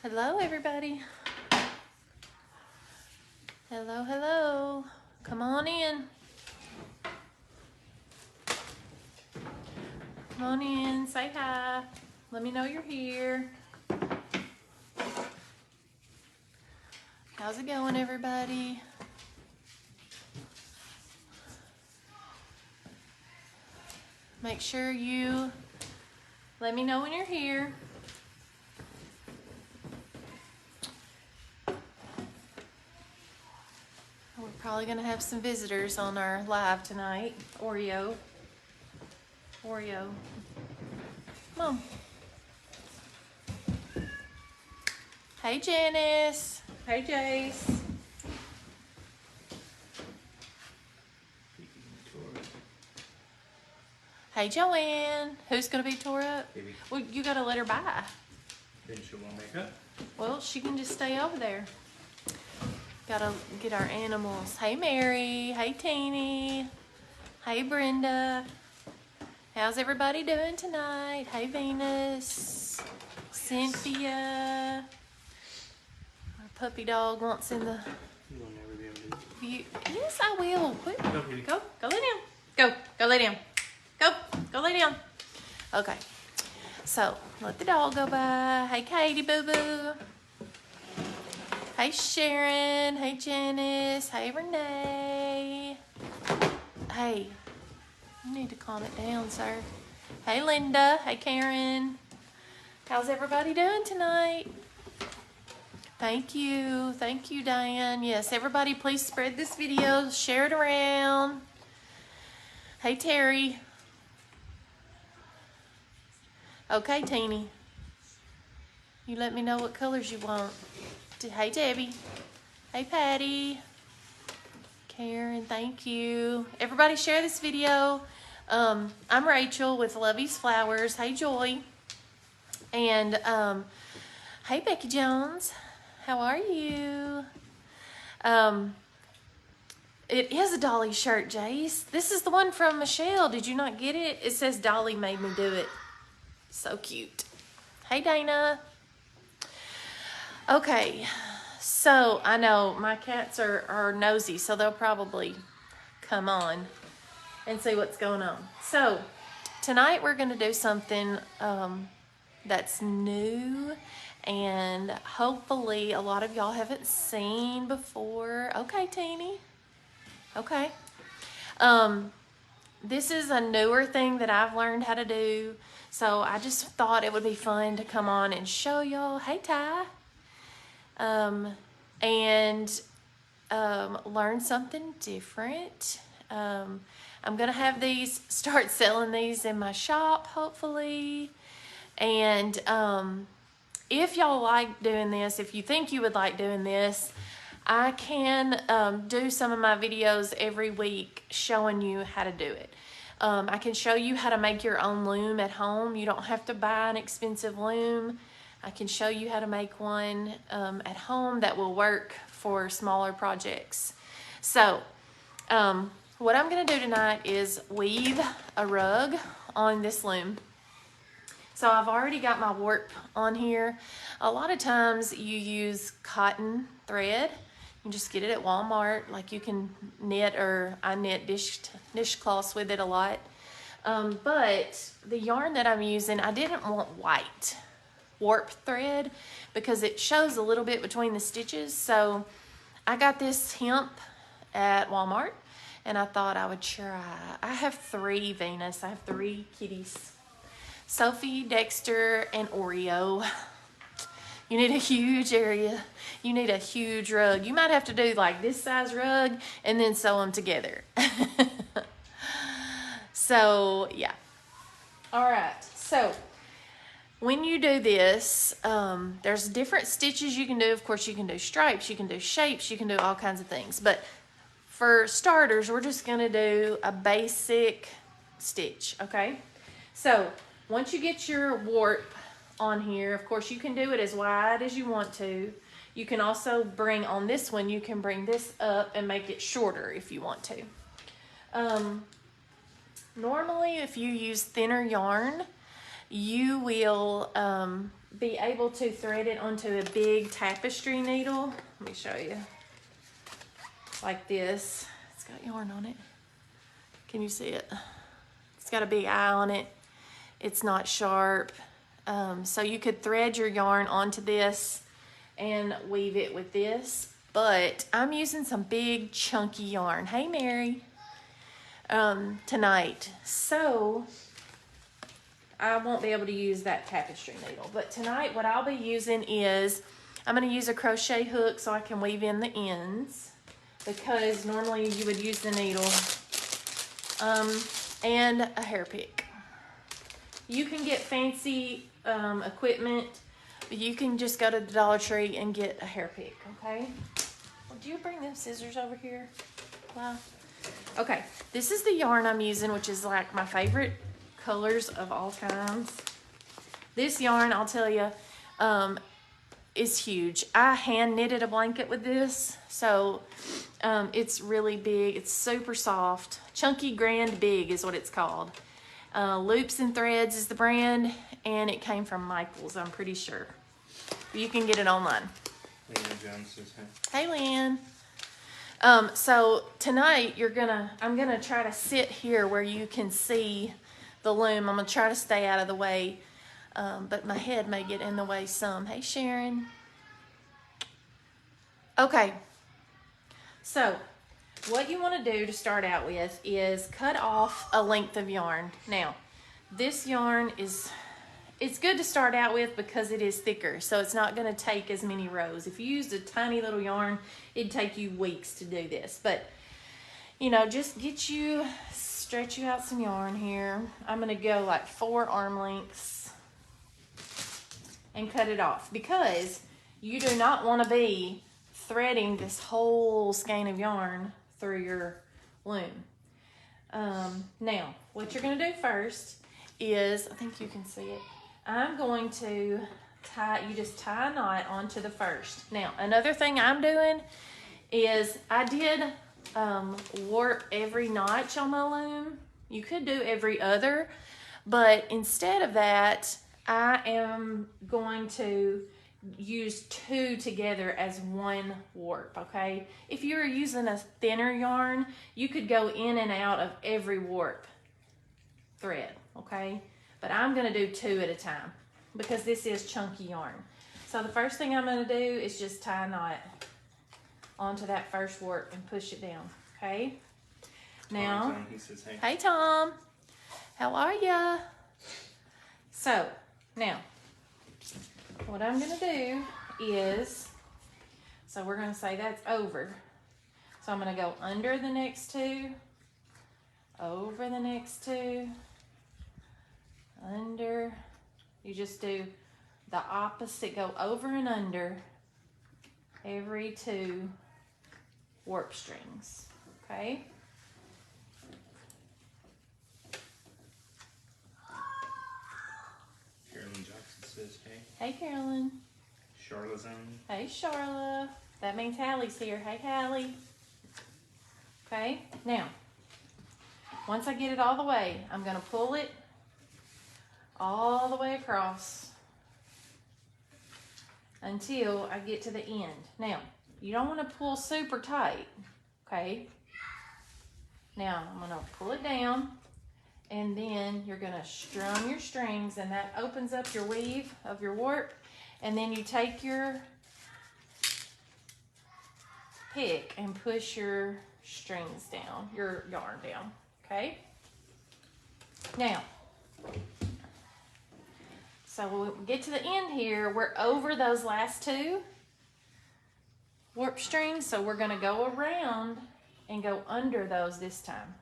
Hello, everybody. Hello, hello. Come on in. Come on in, say hi. Let me know you're here. How's it going, everybody? Make sure you let me know when you're here. We're probably gonna have some visitors on our live tonight. Oreo. Come on. Hey, Janice. Hey, Jace. Hey, Joanne. Who's gonna be tore up? Baby. Well, you gotta let her by. Then she won't make up. Well, she can just stay over there. Gotta get our animals. Hey, Mary. Hey, Teeny. Hey, Brenda. How's everybody doing tonight? Hey, Venus. Cynthia. Our puppy dog wants in the You will never be able to do view. Yes, I will. Quick. Go, baby. Go lay down. Go lay down. Go lay down. Okay. So, let the dog go by. Hey, Katie, boo-boo. Hey, Sharon. Hey, Janice. Hey, Renee. Hey, you need to calm it down, sir. Hey, Linda. Hey, Karen. How's everybody doing tonight? Thank you. Thank you, Diane. Yes, everybody, please spread this video. Share it around. Hey, Terry. Okay, Teeny. You let me know what colors you want. Hey, Debbie. Hey, Patty. Karen, thank you. Everybody share this video. I'm Rachel with Lovies Flowers. Hey, Joy. And hey, Becky Jones. How are you? It is a Dolly shirt, Jace. This is the one from Michelle. Did you not get it? It says Dolly made me do it. So cute. Hey, Dana. Okay, so I know my cats are nosy, so they'll probably come on and see what's going on. So tonight we're going to do something that's new and hopefully a lot of y'all haven't seen before. Okay, Teeny. Okay. This is a newer thing that I've learned how to do, so I just thought it would be fun to come on and show y'all. Hey, Ty. Learn something different. I'm gonna have these, start selling these in my shop, hopefully. And if y'all like doing this, if you think you would like doing this, I can do some of my videos every week showing you how to do it. I can show you how to make your own loom at home. You don't have to buy an expensive loom. I can show you how to make one at home that will work for smaller projects. So what I'm gonna do tonight is weave a rug on this loom. So I've already got my warp on here. A lot of times you use cotton thread. You just get it at Walmart. Like you can knit, or I knit dishcloths with it a lot. But the yarn that I'm using, I didn't want white warp thread because it shows a little bit between the stitches. So I got this hemp at Walmart and I thought I would try. I have 3 Venus. I have 3 kitties. Sophie, Dexter, and Oreo. You need a huge area. You need a huge rug. You might have to do like this size rug and then sew them together. So yeah. All right. So when you do this, there's different stitches you can do. Of course, you can do stripes, you can do shapes, you can do all kinds of things. But for starters, we're just gonna do a basic stitch, okay? So once you get your warp on here, of course, you can do it as wide as you want to. You can also bring on this one, you can bring this up and make it shorter if you want to. Normally, if you use thinner yarn, you will be able to thread it onto a big tapestry needle. Let me show you. Like this. It's got yarn on it. Can you see it? It's got a big eye on it. It's not sharp. So you could thread your yarn onto this and weave it with this. But I'm using some big chunky yarn. Hey, Mary. Tonight. So I won't be able to use that tapestry needle. But tonight what I'll be using is, I'm going to use a crochet hook so I can weave in the ends, because normally you would use the needle, and a hair pick. You can get fancy equipment, but you can just go to the Dollar Tree and get a hair pick, okay? Would you bring them scissors over here? Wow. Okay, this is the yarn I'm using, which is like my favorite colors of all times. This yarn, I'll tell you, is huge. I hand knitted a blanket with this, so it's really big. It's super soft. Chunky Grand Big is what it's called. Loops and Threads is the brand, and it came from Michael's, I'm pretty sure. You can get it online. Leanna Jones says hey. Hey, Lynn. So tonight I'm gonna try to sit here where you can see the loom. I'm gonna try to stay out of the way, but my head may get in the way some. Hey, Sharon. Okay, so what you want to do to start out with is cut off a length of yarn. Now, this yarn it's good to start out with because it is thicker, so it's not going to take as many rows. If you used a tiny little yarn, it'd take you weeks to do this. But, you know, just stretch you out some yarn here. I'm going to go like 4 arm lengths and cut it off, because you do not want to be threading this whole skein of yarn through your loom. Now, what you're going to do first is, I think you can see it, I'm going to just tie a knot onto the first. Now, another thing I'm doing is I did warp every notch on my loom. You could do every other, but instead of that, I am going to use 2 together as one warp, okay? If you were using a thinner yarn, you could go in and out of every warp thread, okay? But I'm gonna do 2 at a time because this is chunky yarn. So the first thing I'm gonna do is just tie a knot onto that first warp and push it down, okay? Now, Tom, he says hey. Hey, Tom. How are ya? So, now, what I'm gonna do is, so we're gonna say that's over. So I'm gonna go under the next 2, over the next 2, under. You just do the opposite, go over and under every 2 warp strings, okay? Carolyn Jackson says hey. Hey, Carolyn. Charlazone. Hey, Charla. That means Hallie's here. Hey, Hallie. Okay, now, once I get it all the way, I'm going to pull it all the way across until I get to the end. Now, you don't want to pull super tight, okay? Now, I'm going to pull it down, and then you're going to strum your strings, and that opens up your weave of your warp, and then you take your pick and push your strings down, your yarn down, okay? Now, so when we get to the end here, we're over those last 2 warp strings, so we're gonna go around and go under those this time,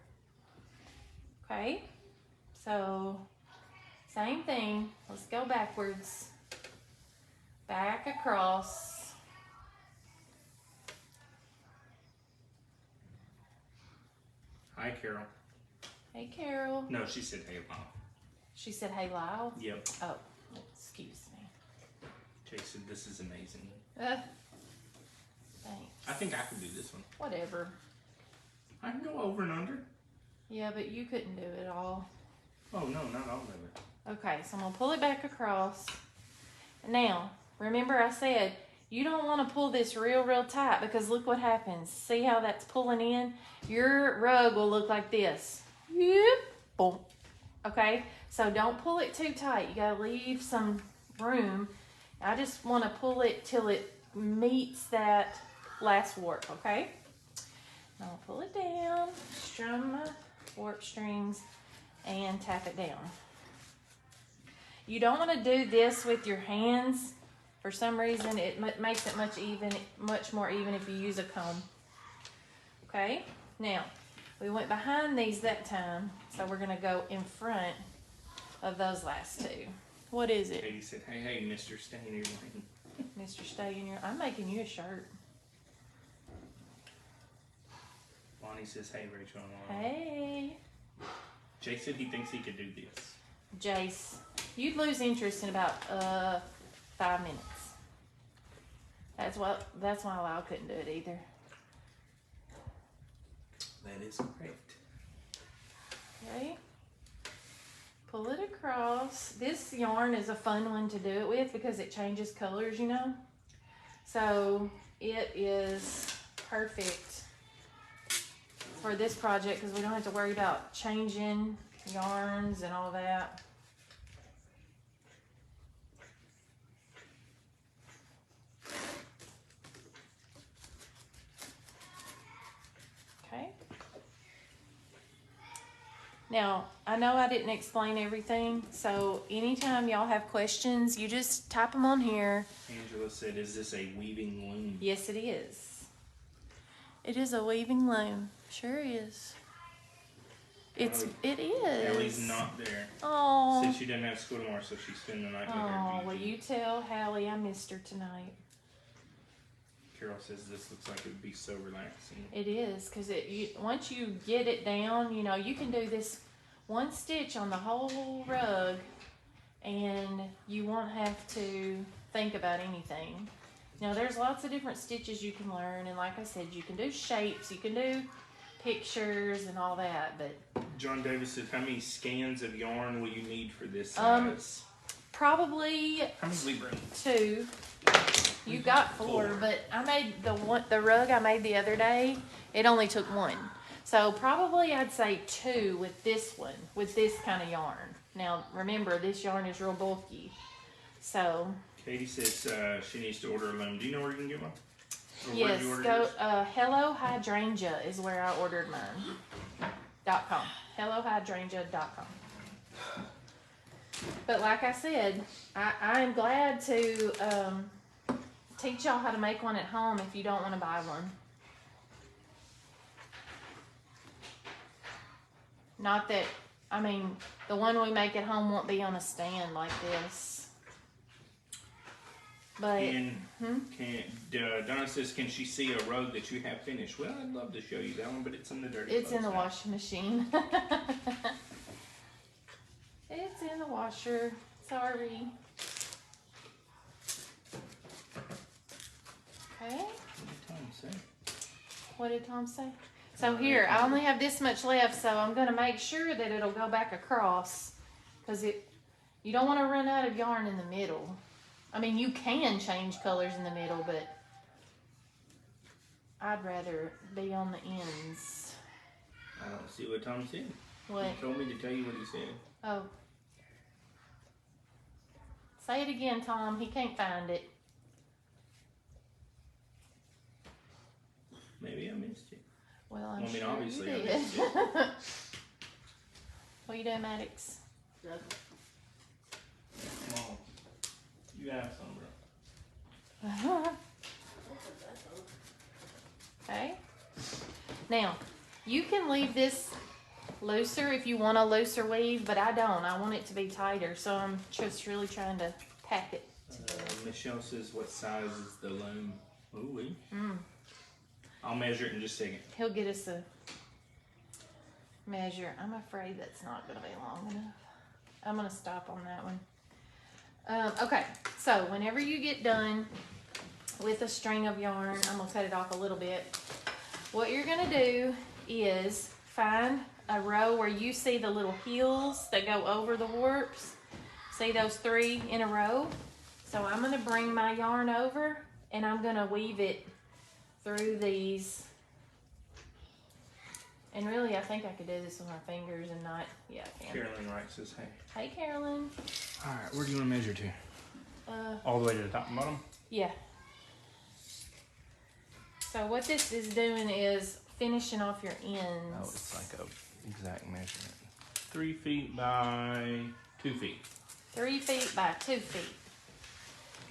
okay? So, same thing, let's go backwards, back across. Hi, Carol. Hey, Carol. No, she said hey, Mom. She said, hey, Lyle? Yep. Oh, excuse me. Jake said this is amazing. Thanks. I think I can do this one. Whatever. I can go over and under. Yeah, but you couldn't do it all. Oh, no, not all of it. Okay, so I'm going to pull it back across, Now, remember I said you don't want to pull this real tight because look what happens. See how that's pulling in? Your rug will look like this. Yep. Boom. Okay, so don't pull it too tight. You gotta leave some room. I just want to pull it till it meets that last warp, okay? I'll pull it down, strum my warp strings, and tap it down. You don't want to do this with your hands. For some reason, it makes it much more even if you use a comb. Okay, now we went behind these that time, so we're gonna go in front of those last two. What is it? Katie said, hey, Mr. Stay in your lane. Mr. Stay in your... I'm making you a shirt. Lonnie says, hey, Rachel. Hey. Jay said he thinks he could do this. Jace, you'd lose interest in about 5 minutes. That's why I couldn't do it either. That is great. Okay. Pull it across. This yarn is a fun one to do it with because it changes colors, you know. So it is perfect for this project because we don't have to worry about changing yarns and all that. Okay. Now, I know I didn't explain everything, so anytime y'all have questions, you just type them on here. Angela said, is this a weaving loom? Yes, it is. It is a weaving loom. Sure is. It is. Allie's not there. Oh. Said she doesn't have school tomorrow, so she's spending the night with her. Oh, Gigi. well, you tell Hallie I missed her tonight. Carol says this looks like it would be so relaxing. It is, because once you get it down, you know, you can do this one stitch on the whole rug, and you won't have to think about anything. Now, there's lots of different stitches you can learn, and like I said, you can do shapes, you can do pictures and all that, but... John Davis said, how many scans of yarn will you need for this size? Probably How many we bring? 2. You got 4, but I made the rug I made the other day, it only took 1. So probably I'd say 2 with this one, with this kind of yarn. Now remember, this yarn is real bulky. So Katie says she needs to order a loom. Do you know where you can get one? Or yes, where'd you order go yours? Hello Hydrangea is where I ordered mine. .com. HelloHydrangea.com. But like I said, I am glad to teach y'all how to make one at home if you don't want to buy one. Not that, I mean, the one we make at home won't be on a stand like this. But, Donna says, can she see a rug that you have finished? Well, I'd love to show you that one, but it's in the dirty it's in the clothes washing machine. It's in the washer. Sorry. Okay. What did Tom say? So here, I only have this much left, so I'm going to make sure that it'll go back across, because you don't want to run out of yarn in the middle. I mean, you can change colors in the middle, but I'd rather be on the ends. I don't see what Tom said. What? He told me to tell you what he said. Oh. Say it again, Tom. He can't find it. Maybe I missed it. Well, I'm I mean, sure obviously you I did. missed it. What you doing, Maddox? Come on. You have some, bro. Okay. Now, you can leave this looser if you want a looser weave, but I don't. I want it to be tighter, so I'm just really trying to pack it. Michelle says, what size is the loom? Ooh-wee. I'll measure it in just a second. He'll get us a measure. I'm afraid that's not going to be long enough. I'm going to stop on that one. Okay, so whenever you get done with a string of yarn, I'm going to cut it off a little bit. What you're going to do is find a row where you see the little heels that go over the warps. See those 3 in a row? So I'm gonna bring my yarn over and I'm gonna weave it through these. And really, I think I could do this with my fingers and not, yeah, I can. Carolyn writes says, hey. Hey, Carolyn. All right, where do you want to measure to? All the way to the top and bottom? Yeah. So what this is doing is finishing off your ends. Oh, it's like a exact measurement. 3 feet by 2 feet. 3 feet by 2 feet.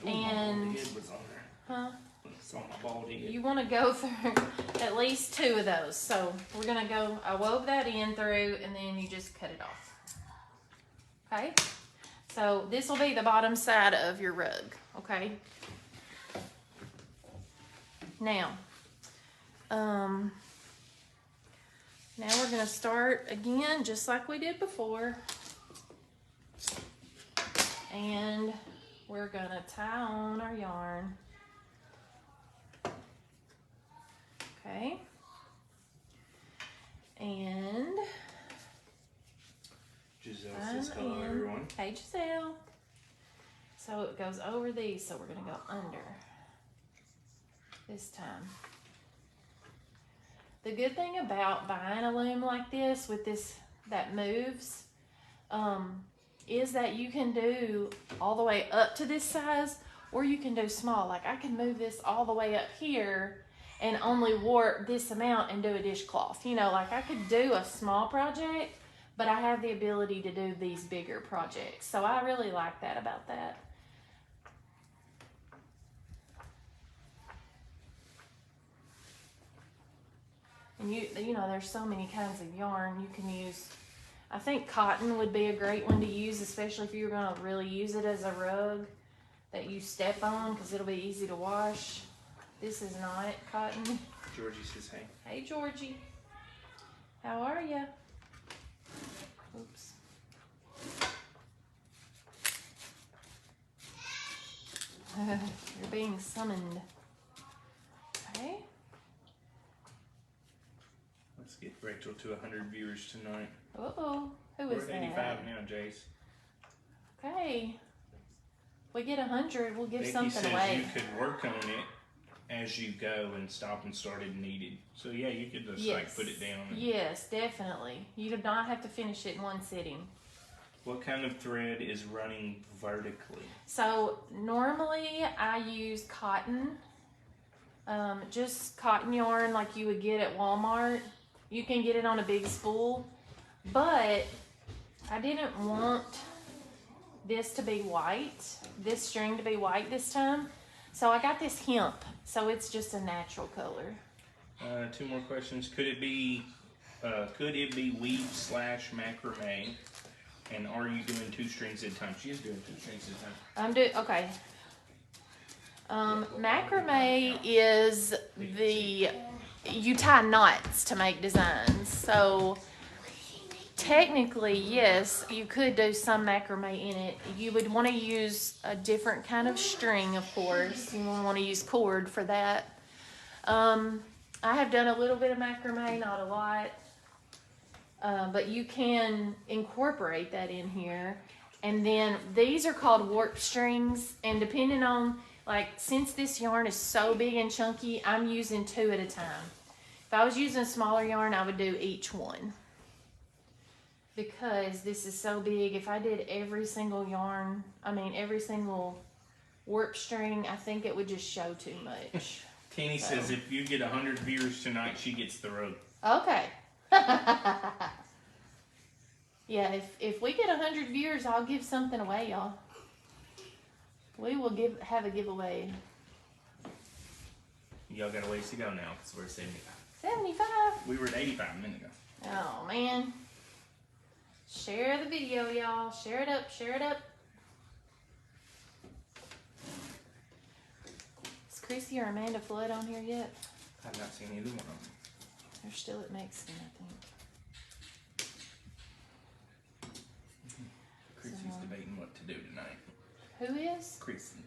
Ooh, And, my head was on there. huh? It's on my bald head. You want to go through at least 2 of those. So we're going to go, I wove that in through and then you just cut it off. Okay? So this will be the bottom side of your rug. Okay? Now, now we're going to start again just like we did before. And we're going to tie on our yarn. Okay. And Giselle says hello, everyone. hey, Giselle. So it goes over these, so we're going to go under this time. The good thing about buying a loom like this with this that moves is that you can do all the way up to this size, or you can do small. Like I can move this all the way up here and only warp this amount and do a dishcloth. You know, like I could do a small project, but I have the ability to do these bigger projects. So I really like that about that. And you know, there's so many kinds of yarn you can use. I think cotton would be a great one to use, especially if you're gonna really use it as a rug that you step on, because it'll be easy to wash. This is not cotton. Georgie says, hey. Hey, Georgie. How are ya? Oops. You're being summoned. Okay. Let's get Rachel to 100 viewers tonight. Uh-oh. Who We're is at that? 85 now, Jace. Okay. We get 100, we'll give Becky something says away. you could work on it as you go and stop and start as needed. So yeah, you could just Yes. like put it down. And Yes, definitely. You do not have to finish it in one sitting. what kind of thread is running vertically? So normally I use cotton, just cotton yarn like you would get at Walmart. You can get it on a big spool, but I didn't want this to be white, this string to be white this time. So I got this hemp, so it's just a natural color. 2 more questions. Could it be weave / macrame? And are you doing 2 strings at a time? She is doing 2 strings at a time. Okay. Macrame is you tie knots to make designs. So technically, yes, you could do some macrame in it. You would want to use a different kind of string, of course. You would want to use cord for that. I have done a little bit of macrame, not a lot. But you can incorporate that in here. And then these are called warp strings. And depending on, like, since this yarn is so big and chunky, I'm using 2 at a time. If I was using smaller yarn, I would do each one. Because this is so big, if I did every single warp string, I think it would just show too much. Kenny says if you get 100 viewers tonight, she gets the rug. Okay. Yeah, if we get 100 viewers, I'll give something away, y'all. We will have a giveaway. Y'all got a ways to go now because we're at 75. 75? We were at 85 a minute ago. Oh, man. Share the video, y'all. Share it up. Share it up. Is Chrissy or Amanda Flood on here yet? I've not seen either one of them. They're still at Mexican, I think. Chrissy's debating what to do tonight. Who is? Chrissy.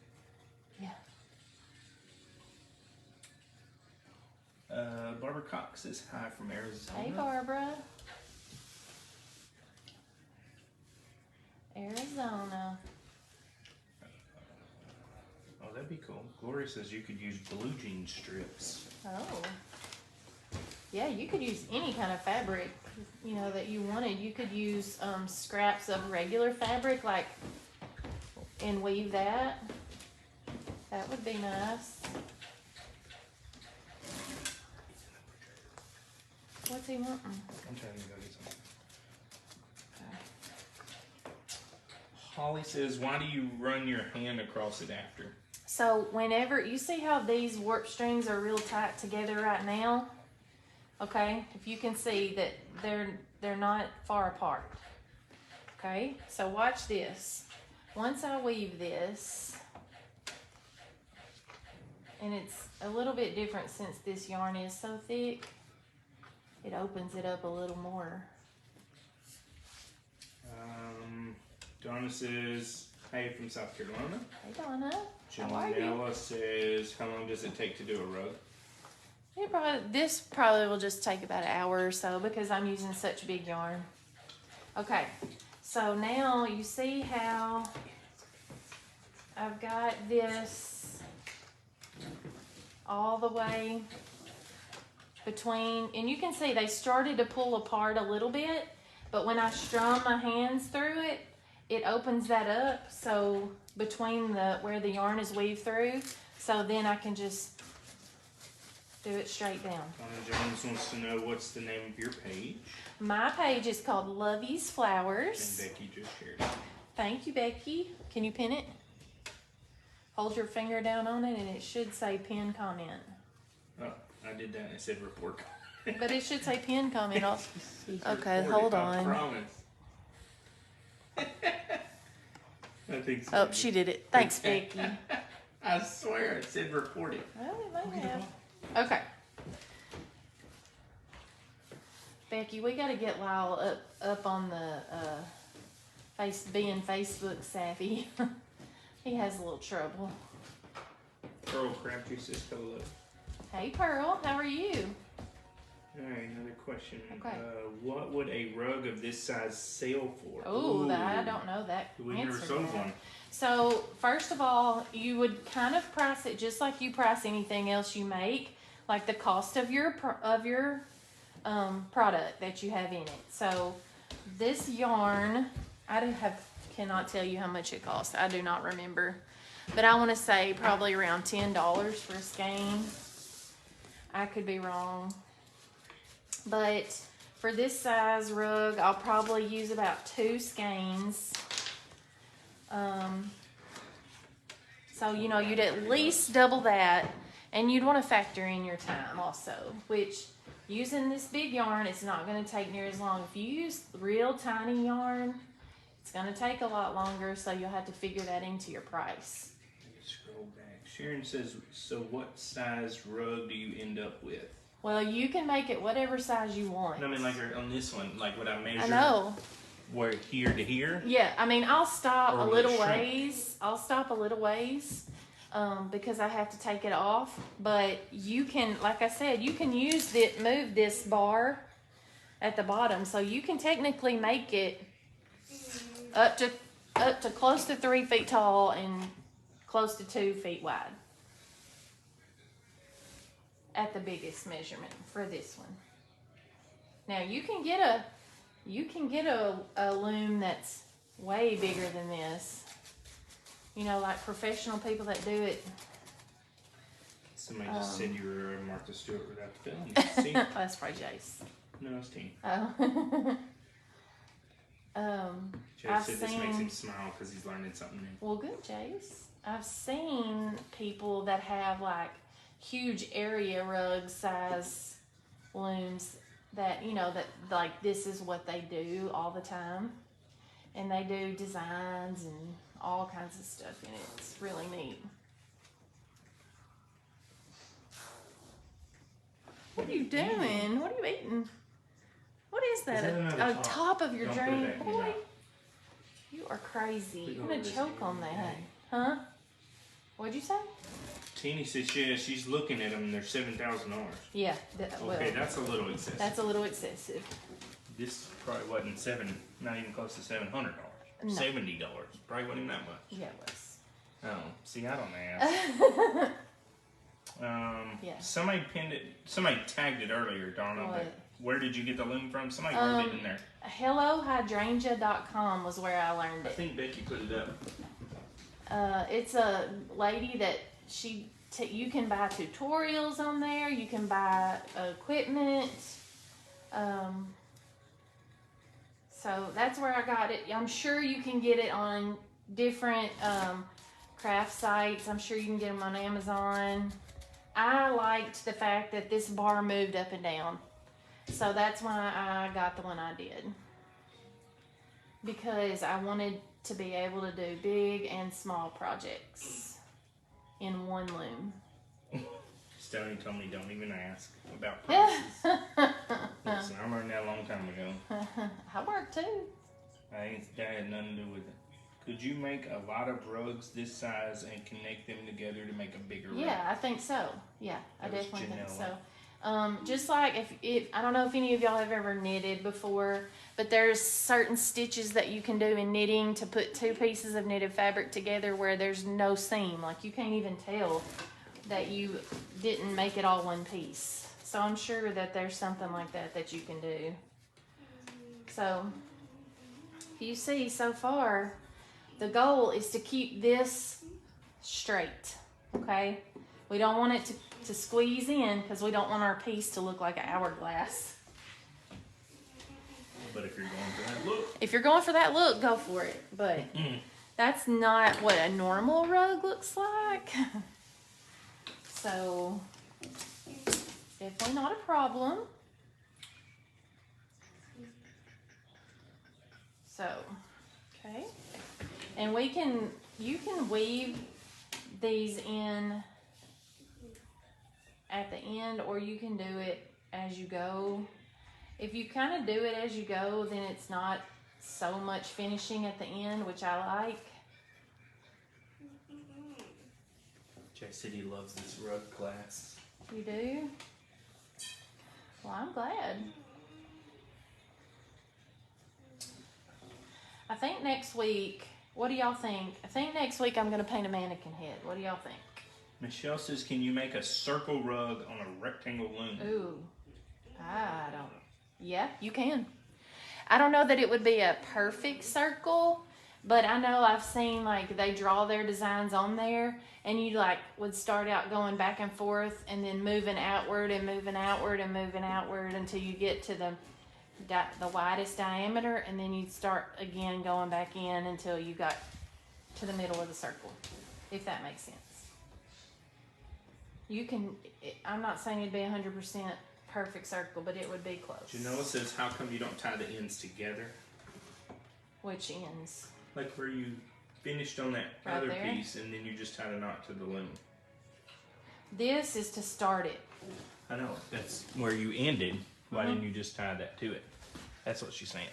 Yeah. Barbara Cox says hi from Arizona. Hey, Barbara. Arizona. Gloria says you could use blue jean strips. Oh. Yeah, you could use any kind of fabric, you know, that you wanted. You could use scraps of regular fabric, like, and weave that. That would be nice. What's he wanting? I'm trying to go get something. Holly says, why do you run your hand across it after? So whenever, you see how these warp strings are real tight together right now? Okay, if you can see that they're not far apart. Okay, so watch this. Once I weave this, and it's a little bit different since this yarn is so thick, it opens it up a little more. Donna says, hey, from South Carolina. Hey Donna, how are you? Janella says, how long does it take to do a rug? This probably will just take about an hour or so because I'm using such big yarn. Okay, so now you see how I've got this all the way between, and you can see they started to pull apart a little bit, but when I strum my hands through it, it opens that up, so between where the yarn is weaved through, so then I can just do it straight down. Donna Jones wants to know what's the name of your page. My page is called Lovies Flowers. And Becky just shared it. Thank you, Becky. Can you pin it? Hold your finger down on it and it should say pin comment. Oh, I did that and it said report. But it should say pin comment also. Okay, Report hold it, on. I promise. I think so. Oh, she did it. Thanks, Becky. I swear it said report it. Well, it may have. Okay. Becky, we got to get Lyle up on the being Facebook savvy. He has a little trouble. Pearl Crab Juice says hello. Hey, Pearl, how are you? All right, another question. Okay. What would a rug of this size sell for? Oh, I don't know that. We never answer sold that. one. So, first of all, you would kind of price it just like you price anything else you make, like the cost of your product that you have in it. So, this yarn, cannot tell you how much it costs. I do not remember, but I want to say probably around $10 for a skein. I could be wrong, but for this size rug, I'll probably use about 2 skeins. So, you know, you'd at least double that, and you'd want to factor in your time also, which using this big yarn, it's not going to take near as long. If you use real tiny yarn, it's going to take a lot longer, so you'll have to figure that into your price. Scroll back. Sharon says, so what size rug do you end up with? Well, you can make it whatever size you want. I mean, like on this one, like what I measure. I know. Where here to here? Yeah, I mean, I'll stop Or a will little it shrink? ways. I'll stop a little ways because I have to take it off. But you can, like I said, you can move this bar at the bottom, so you can technically make it up to close to 3 feet tall and close to 2 feet wide at the biggest measurement for this one. Now you can get a loom that's way bigger than this. You know, like professional people that do it. Somebody just said you were Martha Stewart without the filling. See? That's probably Jace. No, it's Teen. Oh. Jace I've said this makes seen- him smile because he's learning something new. Well, good, Jace. I've seen people that have like huge area rug size looms that, you know, that like this is what they do all the time. And they do designs and all kinds of stuff in it. It's really neat. What are you doing? What are you eating? What is that? Is that another A top? top of your Don't put it drink? back in your Boy, mouth. you are crazy. Put it You're over gonna this choke ear. on that. Huh? What'd you say? Teeny says, yeah, she's looking at them and they're $7,000. Yeah. Well, Okay, that's a little excessive. that's a little excessive. This probably wasn't not even close to $700. No. $70. Probably wasn't even that much. Yeah, it was. Oh, see, I don't ask. Yeah. Somebody pinned it. Somebody tagged it earlier, Donna. What? But where did you get the loom from? Somebody wrote it in there. HelloHydrangea.com was where I learned I it. think Becky put it up. It's a lady that you can buy tutorials on there. You can buy equipment. So that's where I got it. I'm sure you can get it on different craft sites. I'm sure you can get them on Amazon. I liked the fact that this bar moved up and down. So that's why I got the one I did. Because I wanted to be able to do big and small projects in one loom. Stoney told me don't even ask about prices. Listen, I learned that a long time ago. I work too. That had nothing to do with it. Could you make a lot of rugs this size and connect them together to make a bigger rug? Yeah, I think so. Yeah, I That was definitely think Janella. so. Just like if I don't know if any of y'all have ever knitted before, but there's certain stitches that you can do in knitting to put two pieces of knitted fabric together where there's no seam. Like you can't even tell that you didn't make it all one piece. So I'm sure that there's something like that you can do. So if you see so far, the goal is to keep this straight, okay? We don't want it to squeeze in because we don't want our piece to look like an hourglass. But if you're going for that look. If you're going for that look, go for it. But that's not what a normal rug looks like. So, definitely not a problem. So, okay. And you can weave these in at the end, or you can do it as you go. If you kind of do it as you go, then it's not so much finishing at the end, which I like. Jay said he loves this rug class. You do? Well, I'm glad. I think next week, what do y'all think? I think next week I'm going to paint a mannequin head. What do y'all think? Michelle says, can you make a circle rug on a rectangle loom? Ooh, I don't. Yeah, you can. I don't know that it would be a perfect circle, but I know I've seen like they draw their designs on there, and you like would start out going back and forth, and then moving outward and moving outward and moving outward until you get to the widest diameter, and then you'd start again going back in until you got to the middle of the circle, if that makes sense. You can, I'm not saying it'd be 100% perfect circle, but it would be close. Janella says, how come you don't tie the ends together? Which ends? Like where you finished on that Right other there? piece and then you just tied a knot to the loom. This is to start it. I know, that's where you ended. Why didn't you just tie that to it? That's what she's saying.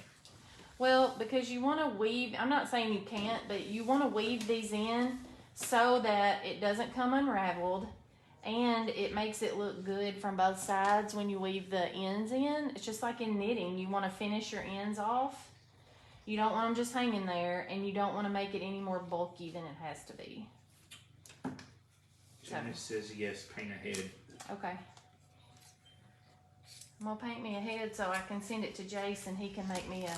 Well, because you want to weave, I'm not saying you can't, but you want to weave these in so that it doesn't come unraveled, and it makes it look good from both sides when you weave the ends in. It's just like in knitting. You want to finish your ends off. You don't want them just hanging there, and you don't want to make it any more bulky than it has to be. Janice says yes, paint a head. Okay. I'm going to paint me a head so I can send it to Jason. He can make me a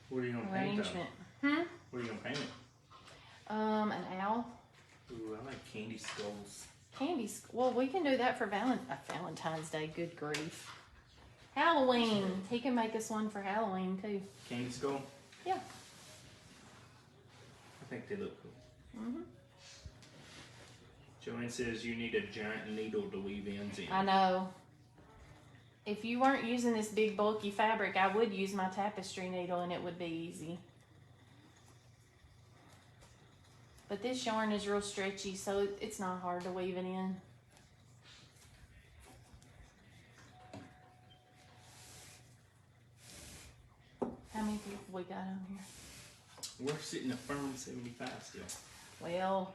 What are you going to paint arrangement. What are you going to paint it? An owl. Ooh, I like candy skulls. Well, we can do that for Valentine's Day. Good grief. Halloween. He can make us one for Halloween too. Candy skull? Yeah. I think they look cool. Joanne says you need a giant needle to weave ends in. I know. If you weren't using this big bulky fabric, I would use my tapestry needle and it would be easy. But this yarn is real stretchy, so it's not hard to weave it in. How many people we got on here? We're sitting a firm 75 still. Well,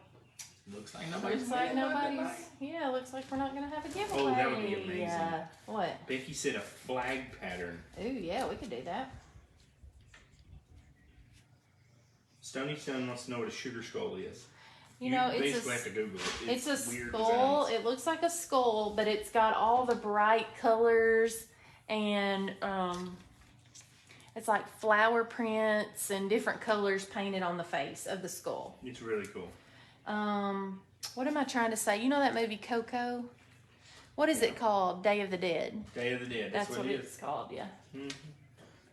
Looks like nobody's looks like made one nobody's. tonight. Yeah, looks like we're not gonna have a giveaway. Oh, that would be amazing. What? Becky said a flag pattern. Ooh, yeah, we could do that. Stony Son wants to know what a sugar skull is. You know, You basically have to Google it. It's a weird skull. designs. It looks like a skull, but it's got all the bright colors and it's like flower prints and different colors painted on the face of the skull. It's really cool. What am I trying to say? You know that movie Coco? What is it called? Day of the Dead. Day of the Dead. That's what it it's is. called, yeah. Mm-hmm.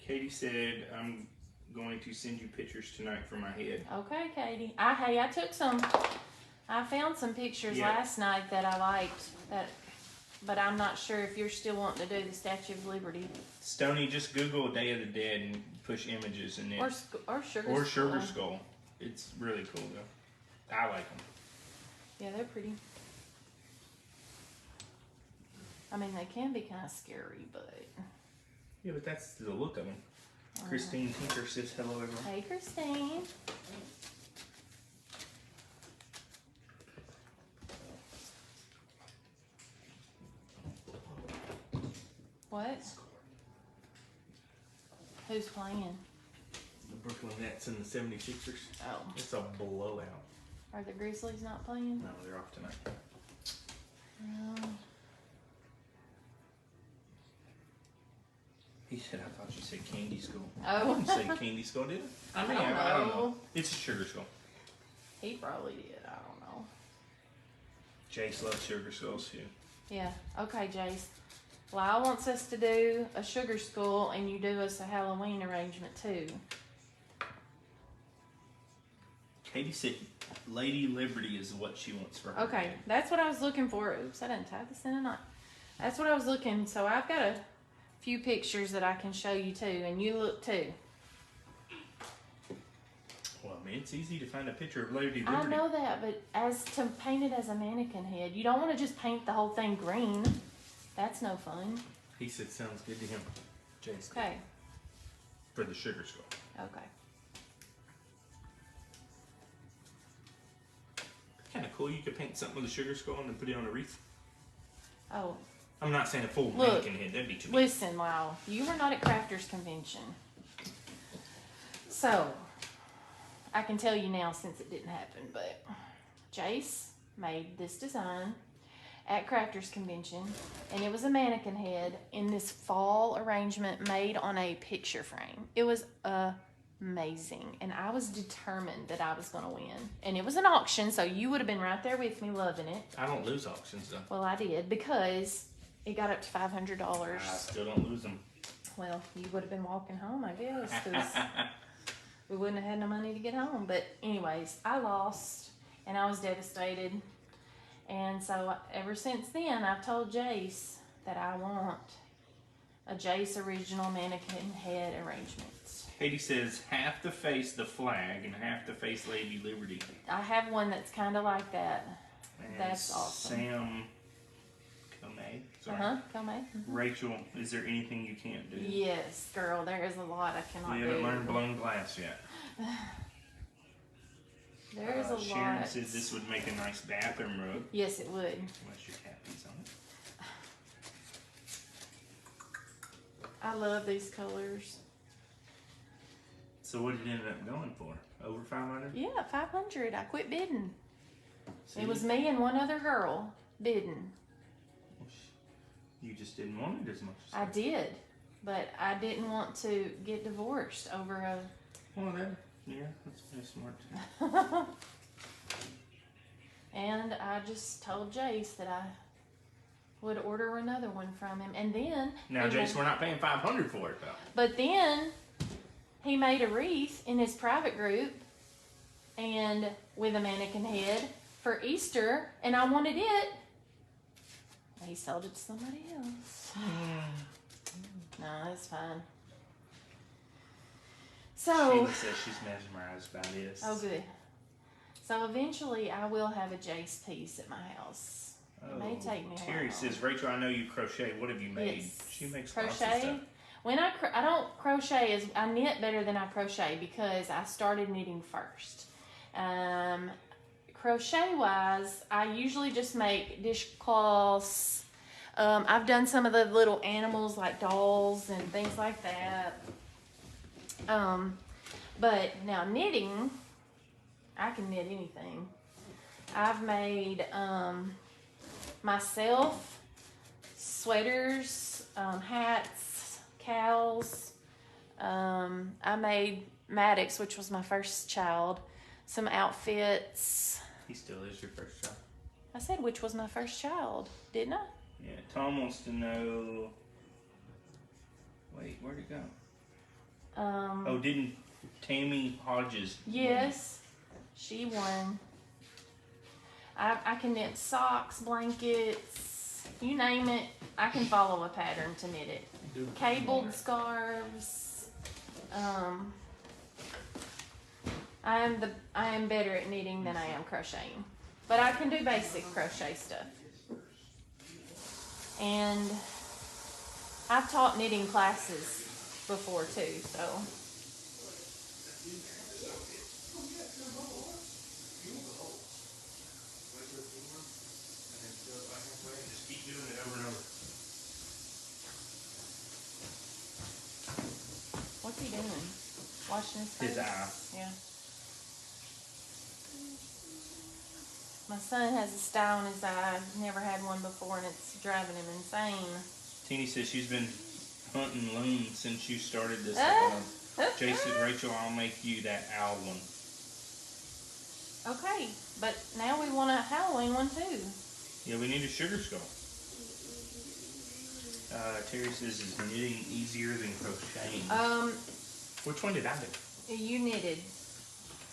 Katie said, I'm going to send you pictures tonight for my head. Okay, Katie. I took some. I found some pictures last night that I liked. But I'm not sure if you're still wanting to do the Statue of Liberty Stoney, just Google Day of the Dead and push images and then or Sugar or Skull. Sugar Skull. It's really cool though. I like them. Yeah, they're pretty. I mean, they can be kind of scary, but. Yeah, but that's the look of them. Christine Tinker says hello, everyone. Hey, Christine. What? Who's playing? The Brooklyn Nets and the 76ers. Oh. It's a blowout. Are the Grizzlies not playing? No, they're off tonight. No. He said, I thought you said Candy Skull. Oh. I didn't say Candy Skull, did I? I don't know. know. It's a Sugar Skull. He probably did. I don't know. Jace loves Sugar Skulls too. Yeah. Okay, Jace. Lyle wants us to do a Sugar Skull, and you do us a Halloween arrangement too. Katie said Lady Liberty is what she wants for her. Okay, that's what I was looking for. Oops, I didn't tie this in a knot. That's what I was looking. So I've got a few pictures that I can show you too, and you look too. Well, I mean, it's easy to find a picture of Lady Liberty. I know that, but as to paint it as a mannequin head, you don't want to just paint the whole thing green. That's no fun. He said sounds good to him. Jace. Okay. For the Sugar Skull. Okay. Kind of cool. You could paint something with a Sugar Skull and then put it on a wreath. Oh, I'm not saying a full Look, mannequin head. That'd be too big. listen, Lyle. You were not at Crafters Convention. So, I can tell you now since it didn't happen, but Jace made this design at Crafters Convention, and it was a mannequin head in this fall arrangement made on a picture frame. It was amazing, and I was determined that I was going to win. And it was an auction, so you would have been right there with me loving it. I don't lose auctions though. Well, I did, because it got up to $500. I still don't lose them. Well, you would have been walking home, I guess, because we wouldn't have had no money to get home. But anyways, I lost, and I was devastated. And so ever since then, I've told Jace that I want a Jace original mannequin head arrangement. Katie says half to face the flag and half to face Lady Liberty. I have one that's kind of like that. And That's awesome. Sam Comey. Come Rachel, is there anything you can't do? Yes, girl, there is a lot I cannot We do. haven't learned blown glass yet. There is a Sharon lot. says this would make a nice bathroom rug. Yes, it would. Unless your cat pees on it. I love these colors. So what did it end up going for? Over 500? Yeah, 500. I quit bidding. See? It was me and one other girl bidding. You just didn't want it as much as I did, but I didn't want to get divorced over a. Well, then, yeah, that's pretty smart. And I just told Jace that I would order another one from him, and then. Now, he Jace, made- we're not paying 500 for it, though. But then he made a wreath in his private group, and with a mannequin head for Easter, and I wanted it. He sold it to somebody else. No, that's fine. So. Sheila says she's mesmerized by this. Oh, good. So eventually, I will have a Jace piece at my house. It may take me a Terry while. says, Rachel, I know you crochet. What have you made? Yes. She makes lots of Crochet. stuff. When I don't crochet as I knit better than I crochet because I started knitting first. Crochet wise, I usually just make dishcloths. I've done some of the little animals like dolls and things like that. But now knitting, I can knit anything. I've made myself sweaters, hats, cows. I made Maddox, which was my first child, some outfits. He still is your first child. I said which was my first child, didn't I? Yeah, Tom wants to know. Wait, where'd it go? Oh, didn't Tammy Hodges? Yes, she won. I can knit socks, blankets, you name it. I can follow a pattern to knit it. Cabled scarves. I am better at knitting than I am crocheting, but I can do basic crochet stuff. And I've taught knitting classes before too, so. Just keep doing it over and over. What's he doing? Washing his face? His eye. Yeah. My son has a sty on his eye. I've never had one before, and it's driving him insane. Teeny says she's been hunting Loom since you started this. Jason, Rachel, I'll make you that owl one. Okay, but now we want a Halloween one too. Yeah, we need a sugar skull. Terry says, is knitting easier than crocheting? Which one did I do? You knitted.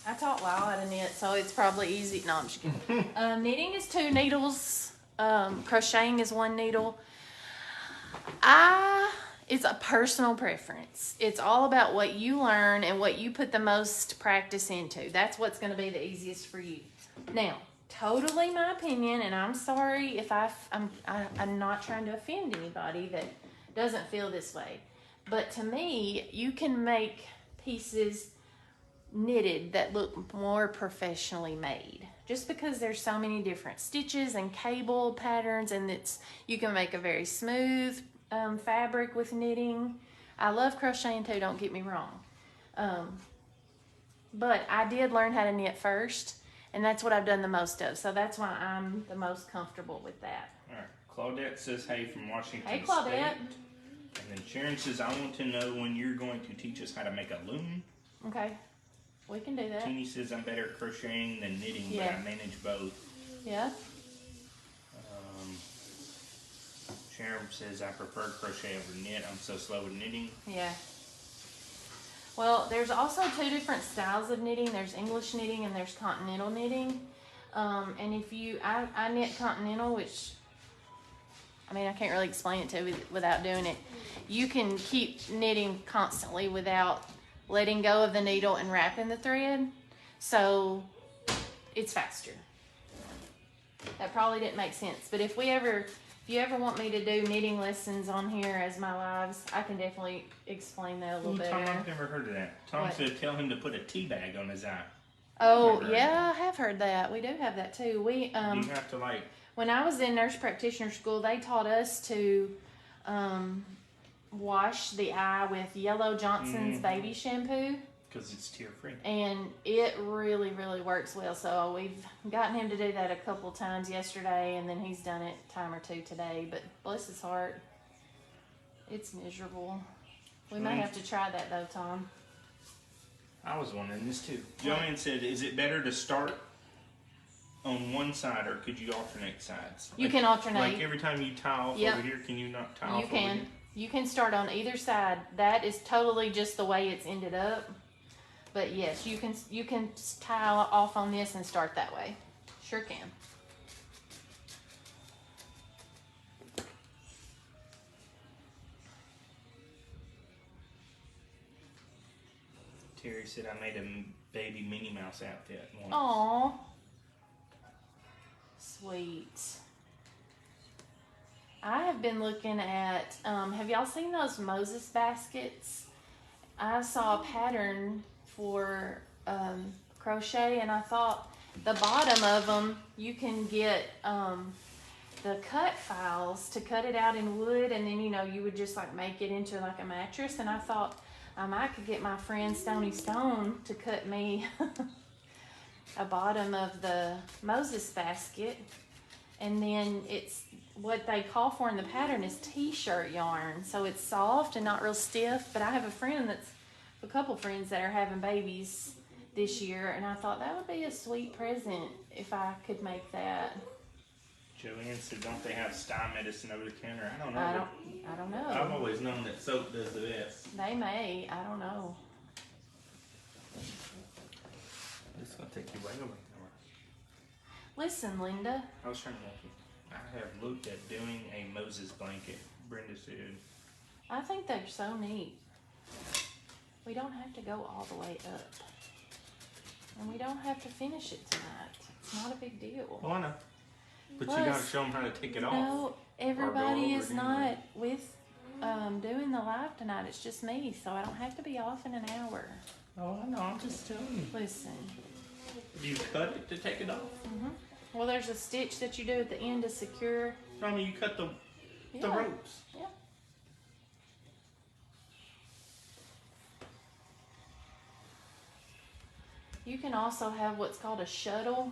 I taught Lyle how to knit, so it's probably easy. No, I'm just kidding. Knitting is 2 needles. Crocheting is 1 needle. It's a personal preference. It's all about what you learn and what you put the most practice into. That's what's going to be the easiest for you. Now, totally my opinion, and I'm sorry if I'm not trying to offend anybody that doesn't feel this way. But to me, you can make pieces knitted that look more professionally made. Just because there's so many different stitches and cable patterns, and you can make a very smooth fabric with knitting. I love crocheting too, don't get me wrong. But I did learn how to knit first, and that's what I've done the most of. So that's why I'm the most comfortable with that. All right. Claudette says, hey, from Washington Hey, Claudette. State. And then Sharon says, I want to know when you're going to teach us how to make a loom. Okay, we can do that. Teeny says, I'm better at crocheting than knitting, Yeah. but I manage both. Yeah. Sharon says, I prefer crochet over knit. I'm so slow with knitting. Yeah. Well, there's also 2 different styles of knitting. There's English knitting and there's continental knitting. And if I knit continental, which, I mean, I can't really explain it to you without doing it. You can keep knitting constantly without letting go of the needle and wrapping the thread. So it's faster. That probably didn't make sense. But if you ever want me to do knitting lessons on here as my lives, I can definitely explain that a little better. Tom, I've never heard of that. Tom said tell him to put a tea bag on his eye. Oh, yeah, I have heard that. We do have that too. You have to when I was in nurse practitioner school, they taught us to wash the eye with Yellow Johnson's baby shampoo. Because it's tear free. And it really, really works well. So we've gotten him to do that a couple times yesterday, and then he's done it a time or 2 today. But bless his heart, it's miserable. We may have to try that though, Tom. I was wondering this too. Joanne said, is it better to start on one side, or could you alternate sides? You can alternate. Like every time you tie off over here, can you not tie off You over can. here? You can start on either side. That is totally just the way it's ended up. But yes, you can tie off on this and start that way. Sure can. Terry said, I made a baby Minnie Mouse outfit once. Aw. Sweet. I have been looking at, have y'all seen those Moses baskets? I saw a pattern for crochet, and I thought the bottom of them, you can get the cut files to cut it out in wood, and then, you would just like make it into like a mattress. And I thought I could get my friend Stony Stone to cut me a bottom of the Moses basket. And then it's what they call for in the pattern is t-shirt yarn. So it's soft and not real stiff. But I have a couple friends that are having babies this year, and I thought that would be a sweet present if I could make that. Joanne said, don't they have sty medicine over the counter? I don't know. I don't know. I've always known that soap does the best. They may. I don't know. It's going to take you way over. Listen, Linda. I was trying to help you. I have looked at doing a Moses blanket, Brenda said. I think they're so neat. We don't have to go all the way up. And we don't have to finish it tonight. It's not a big deal. Oh, I know. But Plus, you got to show them how to take it off. No, everybody over is it not anyway. with doing the live tonight. It's just me, so I don't have to be off in an hour. Oh, I know. I'm just telling you. Listen. Do you cut it to take it off? Well, there's a stitch that you do at the end to secure. No, I mean, you cut the Yeah. ropes. Yeah. You can also have what's called a shuttle,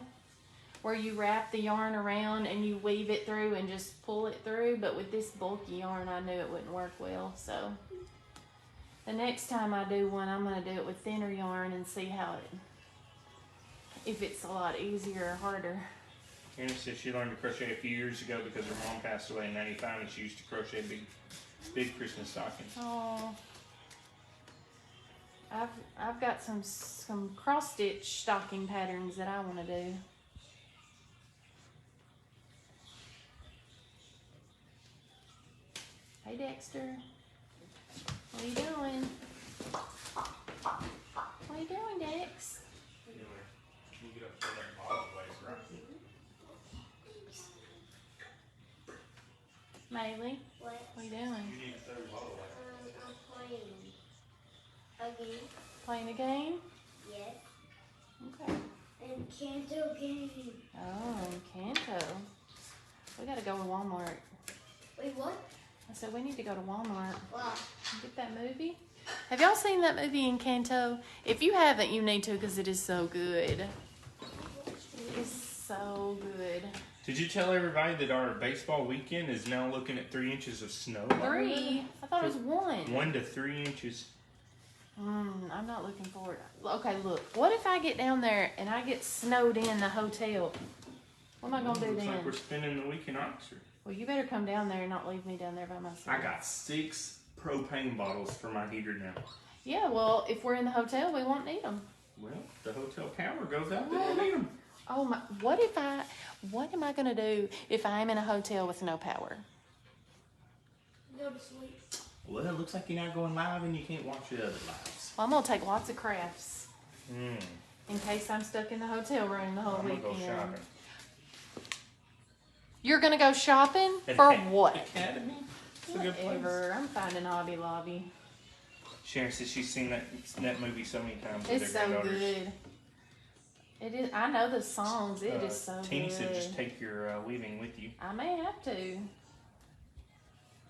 where you wrap the yarn around and you weave it through and just pull it through. But with this bulky yarn, I knew it wouldn't work well. So the next time I do one, I'm going to do it with thinner yarn and see if it's a lot easier or harder. Anna said she learned to crochet a few years ago because her mom passed away in '95 and she used to crochet big Christmas stockings. Oh, I've got some cross stitch stocking patterns that I want to do. Hey Dexter, what are you doing? What are you doing, Dex? You get up to that bottle ways, right? Maylee, What? what are you doing? You need to throw the bottle away. I'm playing. Again? Playing a game? Yes. Okay. And Canto game. Oh, Kanto. We gotta go to Walmart. Wait, what? I said we need to go to Walmart Wow. and get that movie. Have y'all seen that movie Encanto? If you haven't, you need to because it is so good. It is so good. Did you tell everybody that our baseball weekend is now looking at 3 inches of snow? 3? I thought it was 1. 1 to 3 inches. I'm not looking forward. Okay, look. What if I get down there and I get snowed in the hotel? What am I gonna do Looks like then? we're spending the week in Oxford. Well, you better come down there and not leave me down there by myself. I got 6 propane bottles for my heater now. Yeah, well, if we're in the hotel, we won't need them. Well, the hotel power goes out, they don't need them. Oh my! What am I gonna do if I'm in a hotel with no power? Go to sleep. Well, it looks like you're not going live and you can't watch the other lives. Well, I'm gonna take lots of crafts Mm. in case I'm stuck in the hotel room the whole I'm gonna weekend. go shopping. You're gonna go shopping At for Ac- what? Academy? It's a good place. Whatever. I'm finding Hobby Lobby. Sharon says she's seen that movie so many times with It's her so granddaughters. good. It is. I know the songs. It is so Teeny good. said just take your weaving with you. I may have to.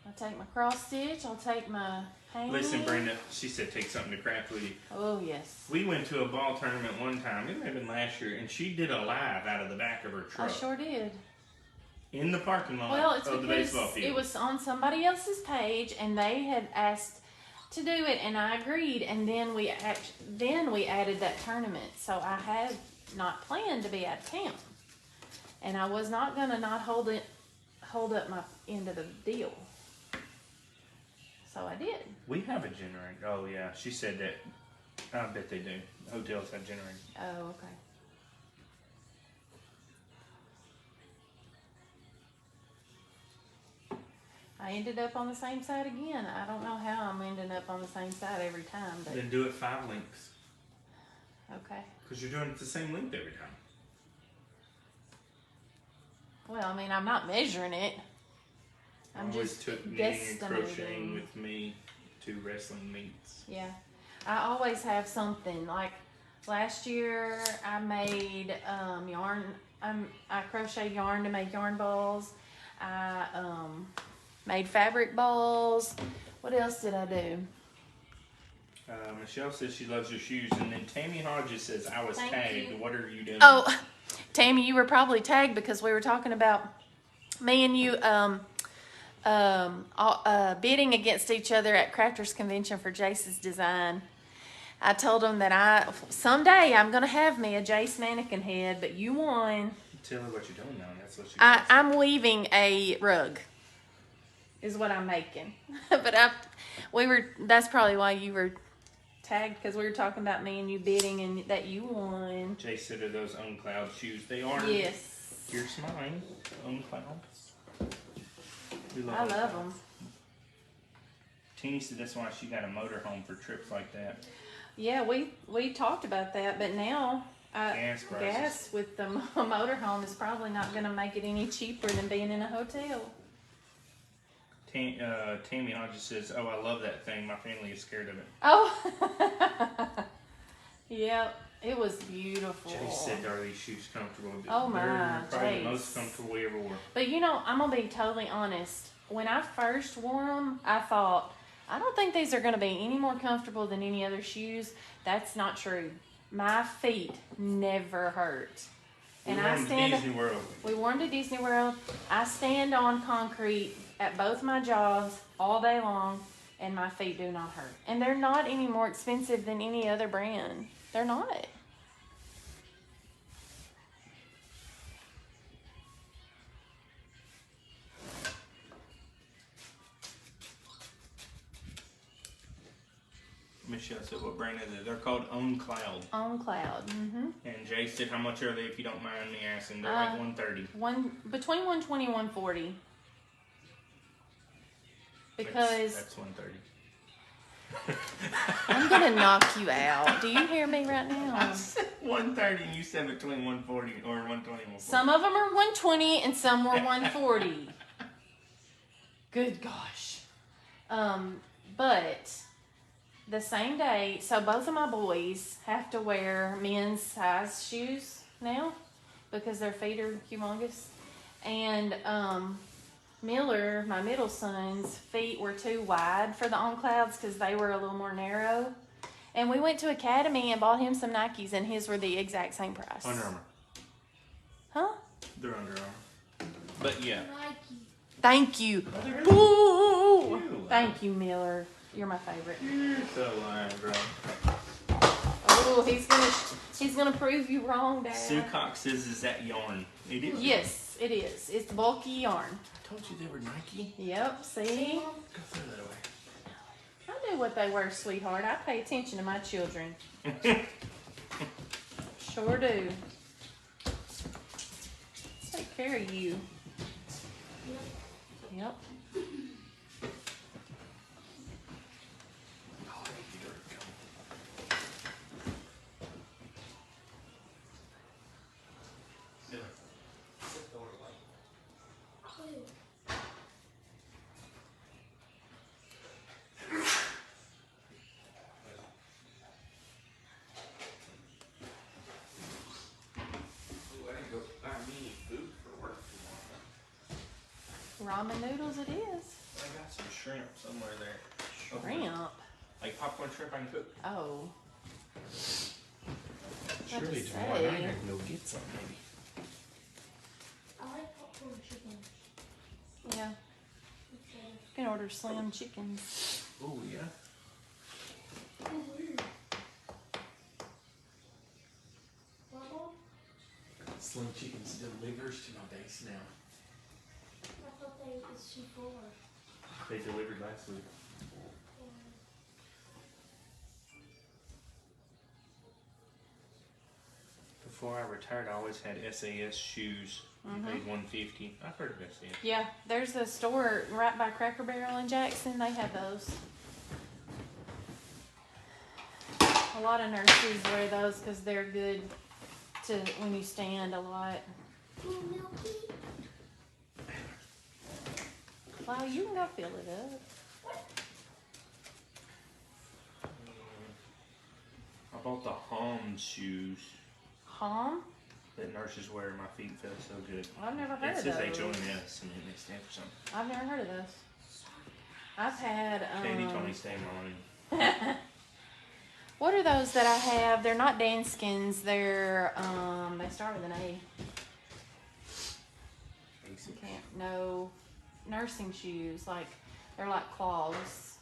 I'll take my cross stitch. I'll take my hanging. Listen, Brenda, she said take something to craft with you. Oh yes. We went to a ball tournament one time, it may have been last year, and she did a live out of the back of her I truck sure did. in the parking lot Well, it's of the because baseball field. it was on somebody else's page, and they had asked to do it, and I agreed. And then we added that tournament, so I had not planned to be out of town, and I was not gonna not hold up my end of the deal. So I did. We have a generator. Oh yeah, she said that. I bet they do. Hotels have generators. Oh, okay. I ended up on the same side again. I don't know how I'm ending up on the same side every time, but Then do it 5 lengths, okay. because you're doing it the same length every time. Well, I mean, I'm not measuring it. I'm Always just took knitting and crocheting guesstimating. with me to wrestling meets. Yeah, I always have something. Like last year, I made yarn. I crocheted yarn to make yarn balls. I made fabric balls. What else did I do? Michelle says she loves your shoes, and then Tammy Hodges says I was Thank tagged. you. What are you doing? Oh, Tammy, you were probably tagged because we were talking about me and you bidding against each other at Crafters Convention for Jace's design. I told him that someday I'm gonna have me a Jace mannequin head, but you won. Tell her what you're doing now. That's what she does. I'm weaving a rug, is what I'm making. But that's probably why you were tagged, because we were talking about me and you bidding and that you won. Jay said are those Uncloud shoes. They are. Yes. Here's mine. Unclouds. I love them. Teeny said that's why she got a motorhome for trips like that. Yeah, we talked about that, but now Gas prices. gas with the motorhome is probably not going to make it any cheaper than being in a hotel. Tammy Hodges says, "Oh, I love that thing. My family is scared of it." Oh, yep, it was beautiful. Jay said, "Are these shoes comfortable?" Oh my, They're probably Jace. the most comfortable we ever wore. But you know, I'm gonna be totally honest. When I first wore them, I thought, I don't think these are gonna be any more comfortable than any other shoes. That's not true. My feet never hurt. We And wore I them to stand. Disney World. We wore them to Disney World. I stand on concrete at both my jobs all day long, and my feet do not hurt. And they're not any more expensive than any other brand. They're not. Michelle said, "What brand is it?" They're called Uncloud. On cloud. Mm-hmm. And Jay said, "How much are they? If you don't mind me asking." They're like $130. Between 120 and 140. Because that's $130. I'm gonna knock you out. Do you hear me right I now? said 130, and you said between 140 or 120 and 140. Some of them are 120 and some were 140. Good gosh. But the same day, so both of my boys have to wear men's size shoes now because their feet are humongous. And Miller, my middle son's feet were too wide for the Unclouds because they were a little more narrow. And we went to Academy and bought him some Nikes, and his were the exact same price. Under Armour. Huh? They're Under Armour. But yeah. Nike. Thank you. Ooh. Ooh. Thank you, Miller. You're my favorite. You're so lying, bro. Oh, he's gonna prove you wrong, Dad. Sue Cox says, "Is that yarn?" It is. Yes, it is. It's bulky yarn. I told you they were Nike. Yep. See, Go throw that away. I know what they were, sweetheart. I pay attention to my children. Sure do. Take care of you. Yep. Ramen noodles it is. I got some shrimp somewhere there. Shrimp. Like popcorn shrimp I can cook. Oh. Surely to tomorrow say. night I can go get some maybe. I like popcorn chicken. Yeah. Okay. You can order slim chickens. Oh yeah. Bubble? Slim Chickens delivers to my base now. I thought they was too full. They delivered last week. Before I retired, I always had SAS shoes. You paid $150. I've heard of SAS. Yeah, there's a store right by Cracker Barrel in Jackson. They have those. A lot of nurses wear those because they're good to when you stand a lot. Milky? Wow, you can go fill it up. I bought the Hom shoes Hom? that nurses wear. My feet felt so good. I've never heard It of says those. HOMS and then they stand for something. I've never heard of those. I've had Katie told me to stay in my room. What are those that I have? They're not Danskins. They're they start with an A. No, nursing shoes. Like they're like clogs.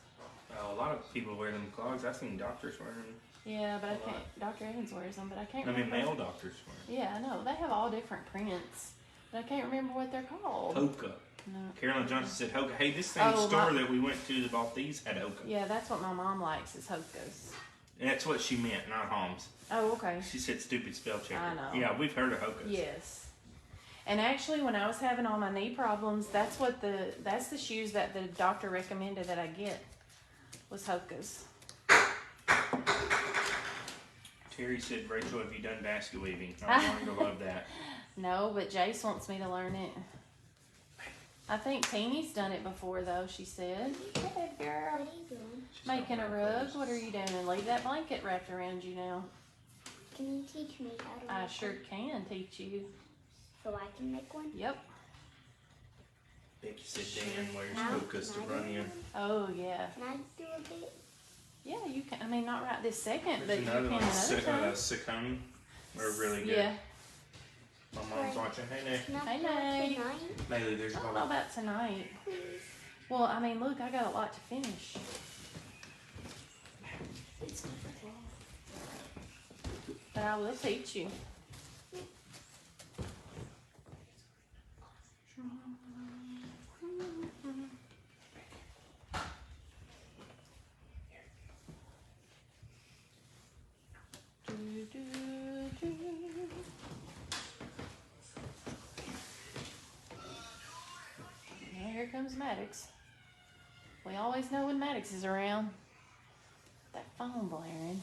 A lot of people wear them clogs. I've seen doctors wear them. Yeah, but I can't. Dr. Evans wears them, but I can't. I mean, remember. male doctors wear them. Yeah, I know. They have all different prints, but I can't remember what they're called. Hoka. No. Carolyn Johnson said Hoka. Hey, this same store that we went to that bought these had Hoka. Yeah, that's what my mom likes is Hokas. And that's what she meant, not Homs. Oh, okay. She said stupid spell checker. I know. Yeah, we've heard of Hokas. Yes. And actually, when I was having all my knee problems, that's the shoes that the doctor recommended that I get was Hokas. Terry said, Rachel, have you done basket weaving? I'm going to love that. No, but Jace wants me to learn it. I think Teeny's done it before, though, she said. Hey, girl. What are you doing? Making a rug. What are you doing? Leave that blanket wrapped around you now. Can you teach me how to I make sure one? can teach you. So I can make one? Yep. Becky said Dan wears Now, Hokas to can I run do in. one? Oh, yeah. Can I do a bit? Yeah, you can. I mean, not right this second, but There's you can another one, another time. Sakoni. They're really good. Yeah. My mom's watching. Hey, Nick. Can I Hey, do it Nate. tonight? Bailey, there's I your don't know ball. about tonight. Please. Well, I mean, look, I got a lot to finish. It's never long. But I will teach you. Now here comes Maddox. We always know when Maddox is around. That phone blaring.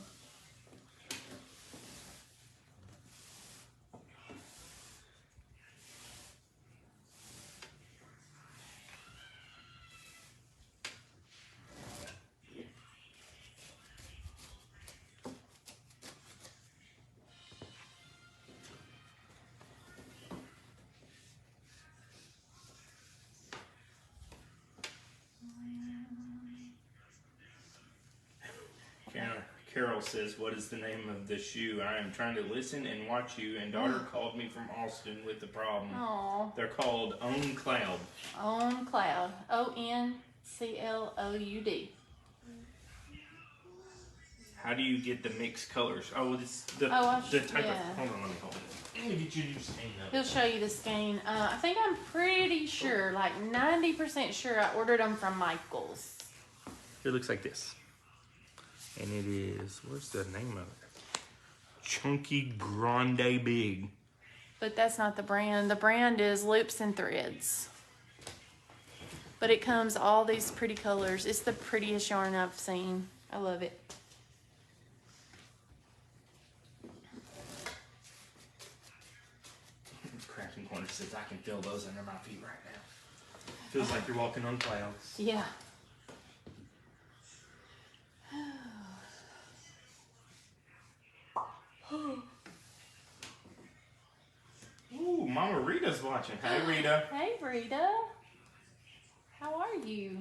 Carol says, what is the name of the shoe? I am trying to listen and watch you, and daughter called me from Austin with the problem. Oh, They're called On Cloud. On Cloud. ONCLOUD. How do you get the mixed colors? Oh, it's the Oh, the type yeah. of. Hold on, let me hold it. Let me get you to stand up. He'll show you the skein. I think I'm pretty sure, like 90% sure, I ordered them from Michael's. It looks like this. And it is, what's the name of it? Chunky Grande Big. But that's not the brand. The brand is Loops and Threads. But it comes all these pretty colors. It's the prettiest yarn I've seen. I love it. Crafting Corner says, I can feel those under my feet right now. Feels like you're walking on clouds. Yeah. Ooh, Mama Rita's watching. Hey, Rita. Hey, Rita. How are you?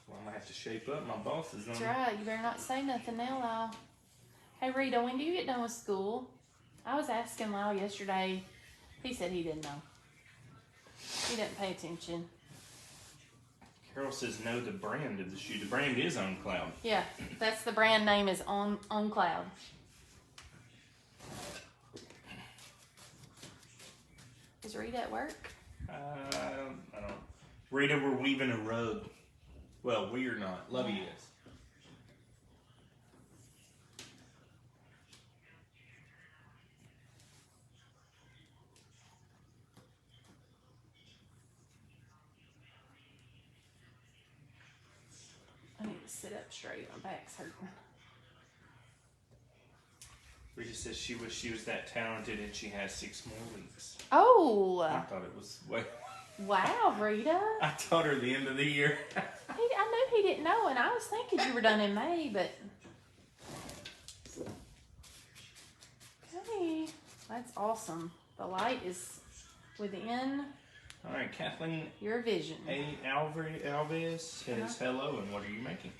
Well, I'm gonna have to shape up. My boss is on. That's right. You better not say nothing now, Lyle. Hey, Rita, when do you get done with school? I was asking Lyle yesterday. He said he didn't know. He didn't pay attention. Carol says, know the brand of the shoe. The brand is On Cloud. Yeah, that's the brand name is On Cloud. Is Rita at work? I don't know. Rita, we're weaving a rug. Well, we are not. Lovey is. I need to sit up straight. My back's hurting. Rita says she was that talented and she has 6 more weeks. I Oh, thought it was way. wow, Rita. I taught her the end of the year. I knew he didn't know, and I was thinking you were done in May, but. Okay, that's awesome. The light is within All right, Kathleen your vision. Alves says hello, and what are you making?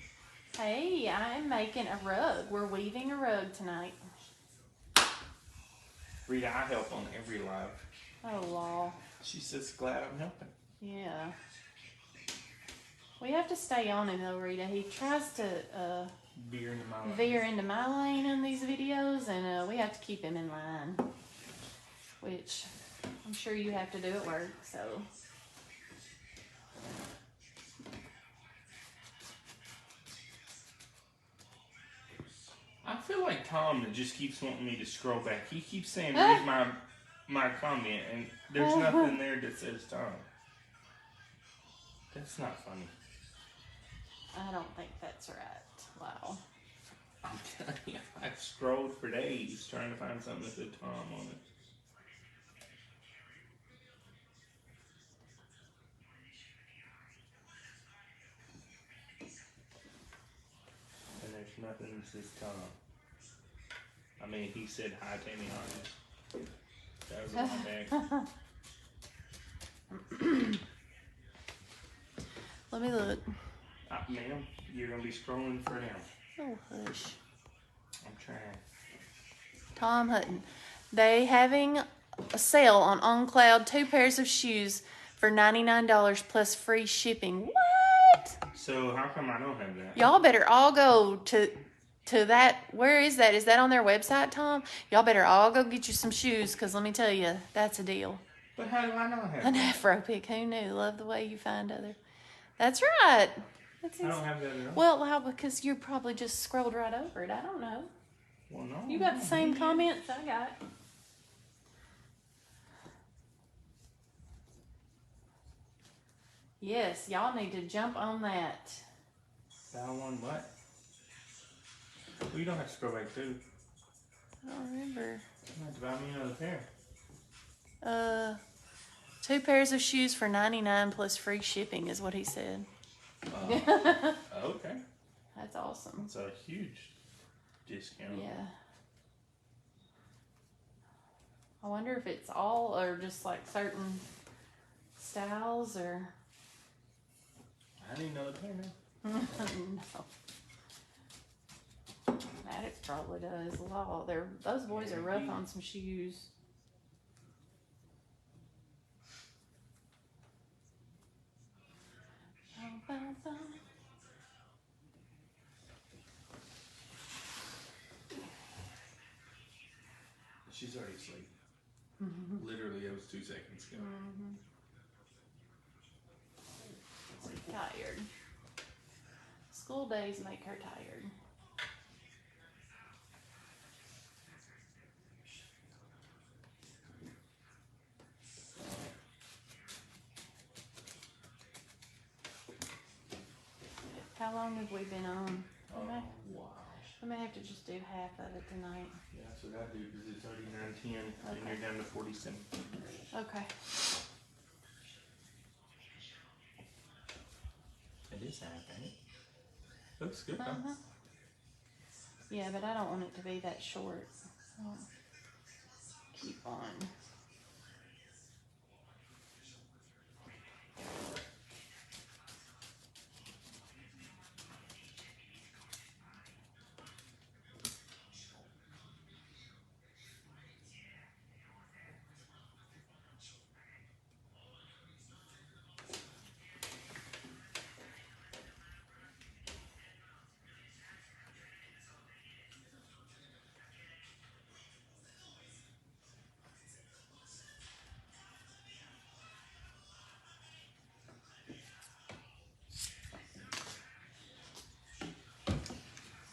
Hey, I'm making a rug. We're weaving a rug tonight. Rita, I help on every live. Oh, law. She's just glad I'm helping. Yeah. We have to stay on him though, Rita. He tries to Veer into my lane. veer into my lane in these videos, and we have to keep him in line, which I'm sure you have to do at work, so. I feel like Tom that just keeps wanting me to scroll back. He keeps saying, read my comment, and there's nothing there that says Tom. That's not funny. I don't think that's right. Wow. I'm telling you, I've scrolled for days trying to find something that said Tom on it. And there's nothing that says Tom. I mean, he said, hi, Tammy Hodges. That was a long day. Let me look. Ma'am, you're going to be scrolling for now. Oh, hush. I'm trying. Tom Hutton. They having a sale on OnCloud, 2 pairs of shoes for $99 plus free shipping. What? So how come I don't have that? Y'all better all go to that. Where is that? Is that on their website, Tom? Y'all better all go get you some shoes, because let me tell you, that's a deal. But how do I not have An that? Afro pick. Who knew? Love the way you find other. That's right. That's I don't have that at all. Well, how? Because you probably just scrolled right over it. I don't know. Well, no. You got the same Yeah. comments I got. Yes, y'all need to jump on that. Buy one what? Well, you don't have to scroll back too. I don't remember. You have to buy me another pair. 2 pairs of shoes for $99 plus free shipping is what he said. Okay. That's awesome. That's a huge discount. Yeah. I wonder if it's all or just like certain styles or. I need another pair now. No. Maddox probably does a lot. Those boys are rough on some shoes. She's already asleep. Literally, it was 2 seconds ago. Tired. School days make her tired. How long have we been on? Oh, wow. I may have to just do half of it tonight. Yeah, that's what I do because it's already 9:10 and Okay. you're down to 47. Okay. It is half, ain't it? Looks good, though. Uh-huh. Yeah, but I don't want it to be that short. I'll keep on.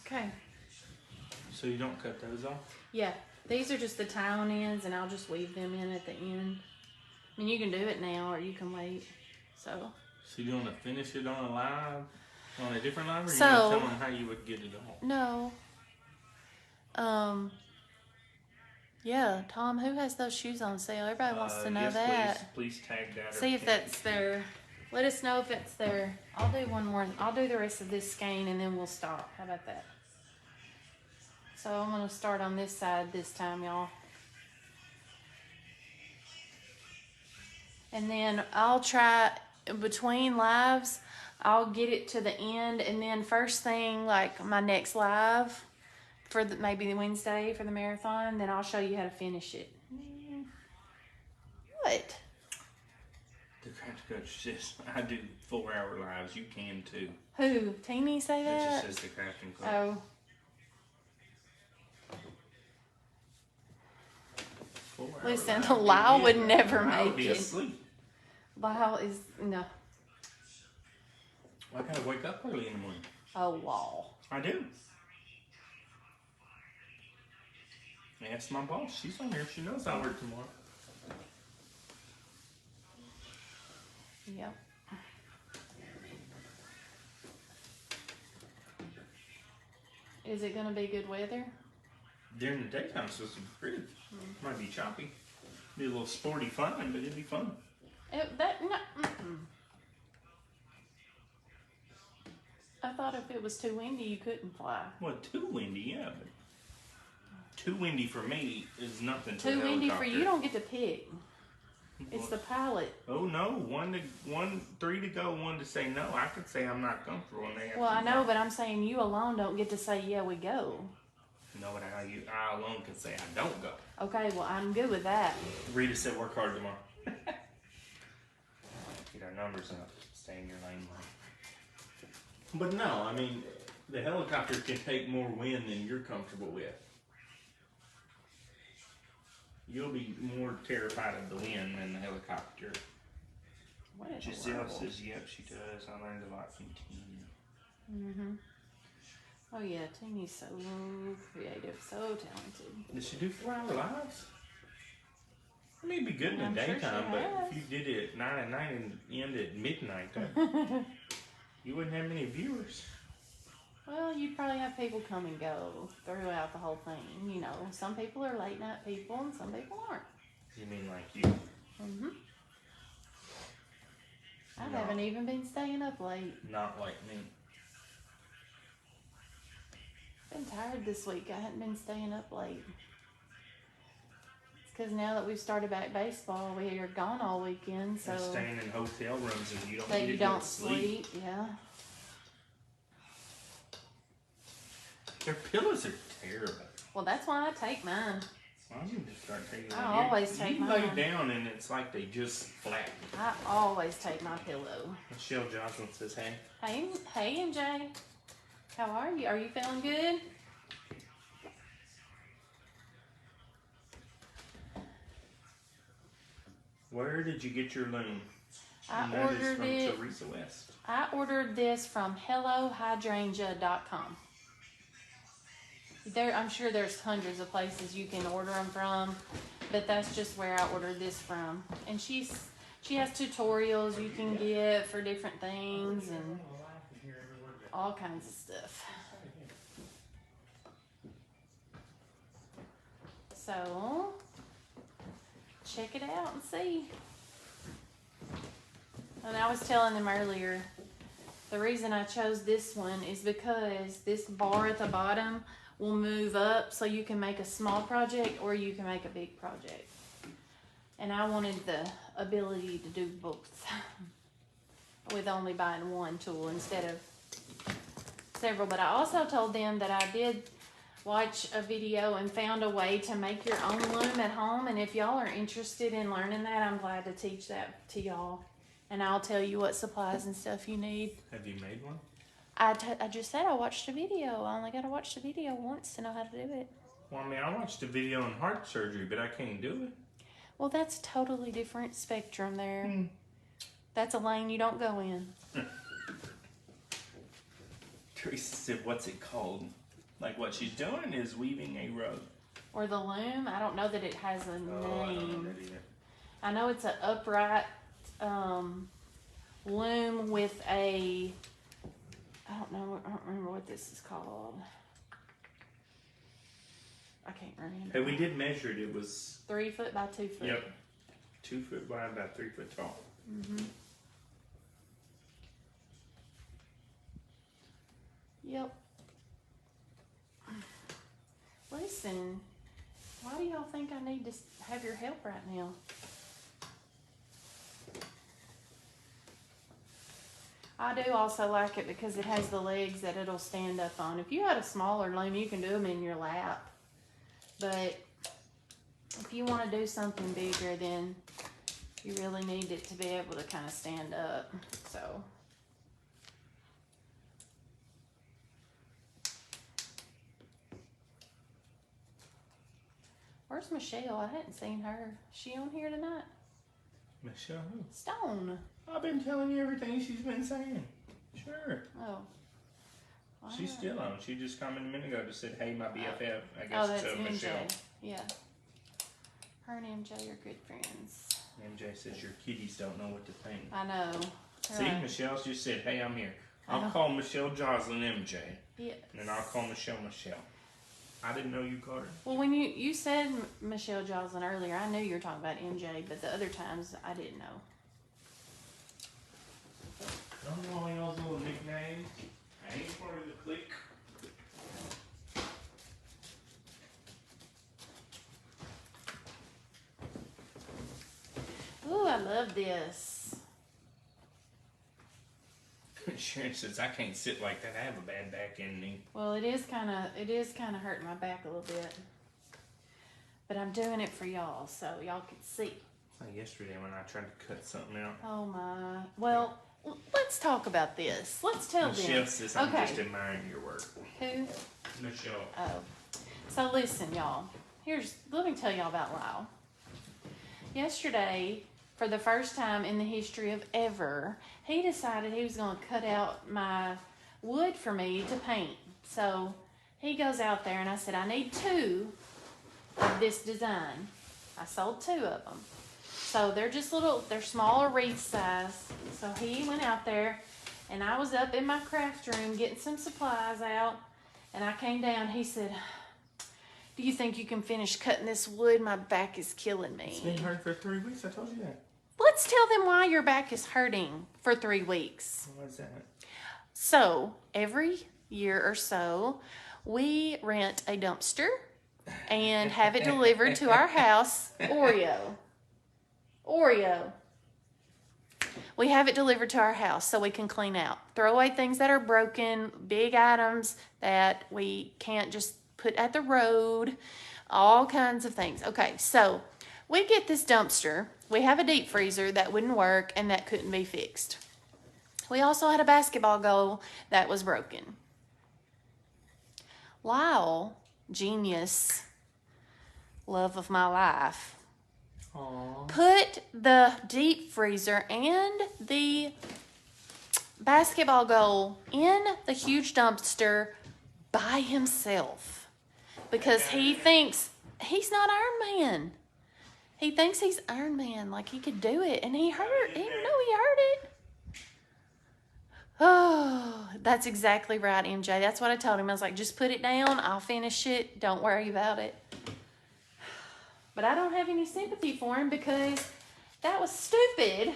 Okay. So you don't cut those off? Yeah, these are just the tie-on ends, and I'll just weave them in at the end. I mean, you can do it now, or you can wait. So So you want to finish it on a live, on a different live, or you So- want to tell them how you would get it on? no. Yeah, Tom, who has those shoes on sale? Everybody wants to know yes, that. Please tag that. See if that's their. Let us know if it's their. I'll do one more. I'll do the rest of this skein and then we'll stop. How about that? So I'm gonna start on this side this time, y'all. And then I'll try. between lives, I'll get it to the end, and then first thing, like my next live for maybe the Wednesday for the marathon, then I'll show you how to finish it. What? The craft coach says I do 4-hour lives. You can too. Who? Teeny say It that? just says the crafting club. Oh. 4-hour Listen, live. Lyle would Yeah, never Lyle make be it. asleep. Lyle is no. I gotta wake up early in the morning. Oh wow. I do. Ask my boss. She's on here. She knows I work tomorrow. Yep. Is it gonna be good weather? During the daytime, it's supposed to be pretty. Might be choppy. Be a little sporty fun, but it'd be fun. I thought if it was too windy, you couldn't fly. Well, too windy, yeah, but too windy for me is nothing to Too a windy for helicopter. you. You don't get to pick. It's the pilot. Oh no, 3 to go, 1 to say no. I could say I'm not comfortable, and they have Well, to I know, but I'm saying you alone don't get to say, yeah, we go. No, but I alone can say I don't go. Okay, well, I'm good with that. Rita said work hard tomorrow. Get our numbers up. Stay in your lane. But no, I mean, the helicopter can take more wind than you're comfortable with. You'll be more terrified of the wind than the helicopter. What is Giselle horrible? says, yep, she does. I learned a lot from Tina. Mm-hmm. Oh, yeah, Teeny's so creative, so talented. Did she do 4-hour lives? I mean, it'd be good in the I'm sure she daytime, but has. if you did it at 9 at night and end at midnight, you wouldn't have many viewers. Well, you'd probably have people come and go throughout the whole thing. You know, some people are late night people and some people aren't. You mean like you? Mm-hmm. I No. haven't even been staying up late. Not like me. Been tired this week. I hadn't been staying up late. It's because now that we've started back baseball, we are gone all weekend, so And staying in hotel rooms and you don't that get you to don't sleep. sleep. Yeah. Their pillows are terrible. Well, that's why I take mine. I need to start taking I one. always take You lay mine. down and it's like they just flatten. I always take my pillow. Michelle Johnson says, hey. Hey, MJ. How are you? Are you feeling good? Where did you get your loom? I And that is ordered from it. Teresa West. I ordered this from HelloHydrangea.com. I'm sure there's hundreds of places you can order them from, but that's just where I ordered this from. And she has tutorials you can get for different things and all kinds of stuff. So check it out and see. And I was telling them earlier, the reason I chose this one is because this bar at the bottom will move up so you can make a small project or you can make a big project. And I wanted the ability to do both with only buying one tool instead of several. But I also told them that I did watch a video and found a way to make your own loom at home. And if y'all are interested in learning that, I'm glad to teach that to y'all. And I'll tell you what supplies and stuff you need. Have you made one? I just said I watched a video. I only got to watch the video once to know how to do it. Well, I mean, I watched a video on heart surgery, but I can't do it. Well, that's a totally different spectrum there. That's a lane you don't go in. Teresa said, what's it called? Like what she's doing is weaving a rug. Or the loom. I don't know that it has a Oh, I don't know name. that either. I know it's an upright loom with a, I don't remember what this is called. I can't remember. Hey, we did measure it. It was 3 foot by 2 foot. Yep. 2 foot wide, about 3 foot tall. Mm-hmm. Yep. Listen, why do y'all think I need to have your help right now? I do also like it because it has the legs that it'll stand up on. If you had a smaller loom, you can do them in your lap. But if you want to do something bigger, then you really need it to be able to kind of stand up. So. Where's Michelle? I hadn't seen her. Is she on here tonight? Michelle who? Stone. I've been telling you everything she's been saying. Sure. Oh. She's still on. She just commented a minute ago, just said, hey, my BFF. I Oh, guess that's so, MJ. Michelle. Yeah. Her and MJ are good friends. MJ says your kiddies don't know what to think. I know. See, Right. Michelle's just said, hey, I'm here. I I'll know. call Michelle Jocelyn MJ. Yeah. And then I'll call Michelle Michelle. I didn't know you called her. Well, when you said Michelle Joslin earlier, I knew you were talking about MJ, but the other times I didn't know. Don't know all y'all's little nicknames. I ain't part of the clique. Ooh, I love this. Sharon says, I can't sit like that. I have a bad back ending. Well, it is kind of hurting my back a little bit, but I'm doing it for y'all so y'all can see. Like yesterday when I tried to cut something out. Oh my. Well, let's talk about this. Let's tell Michelle them. says, I'm Okay. just admiring your work. Who? Michelle. Oh. So listen, y'all. Let me tell y'all about Lyle. Yesterday, for the first time in the history of ever, he decided he was going to cut out my wood for me to paint. So he goes out there and I said, I need 2 of this design. I sold 2 of them. So they're just they're smaller wreath size. So he went out there and I was up in my craft room getting some supplies out and I came down. He said, do you think you can finish cutting this wood? My back is killing me. It's been hurt for 3 weeks. I told you that. Let's tell them why your back is hurting for 3 weeks. What's that? So, every year or so, we rent a dumpster and have it delivered to our house. Oreo. We have it delivered to our house so we can clean out. Throw away things that are broken, big items that we can't just put at the road, all kinds of things. Okay, so we get this dumpster. We have a deep freezer that wouldn't work and that couldn't be fixed. We also had a basketball goal that was broken. Lyle, genius, love of my life, Aww. put the deep freezer and the basketball goal in the huge dumpster by himself because he thinks he's not Iron Man. He thinks he's Iron Man, like he could do it, and he didn't know he hurt it. Oh, that's exactly right, MJ. That's what I told him. I was like, just put it down. I'll finish it. Don't worry about it. But I don't have any sympathy for him because that was stupid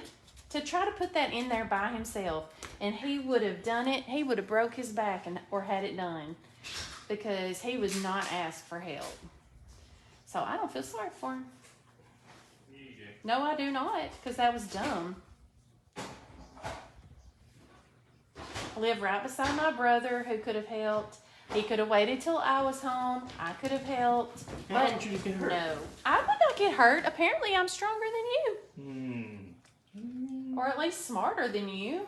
to try to put that in there by himself. And he would have done it. He would have broke his back or had it done because he was not asked for help. So I don't feel sorry for him. No, I do not, because that was dumb. I live right beside my brother who could have helped. He could have waited till I was home. I could have helped. Why But don't you get hurt? no, I would not get hurt. Apparently, I'm stronger than you. Or at least smarter than you.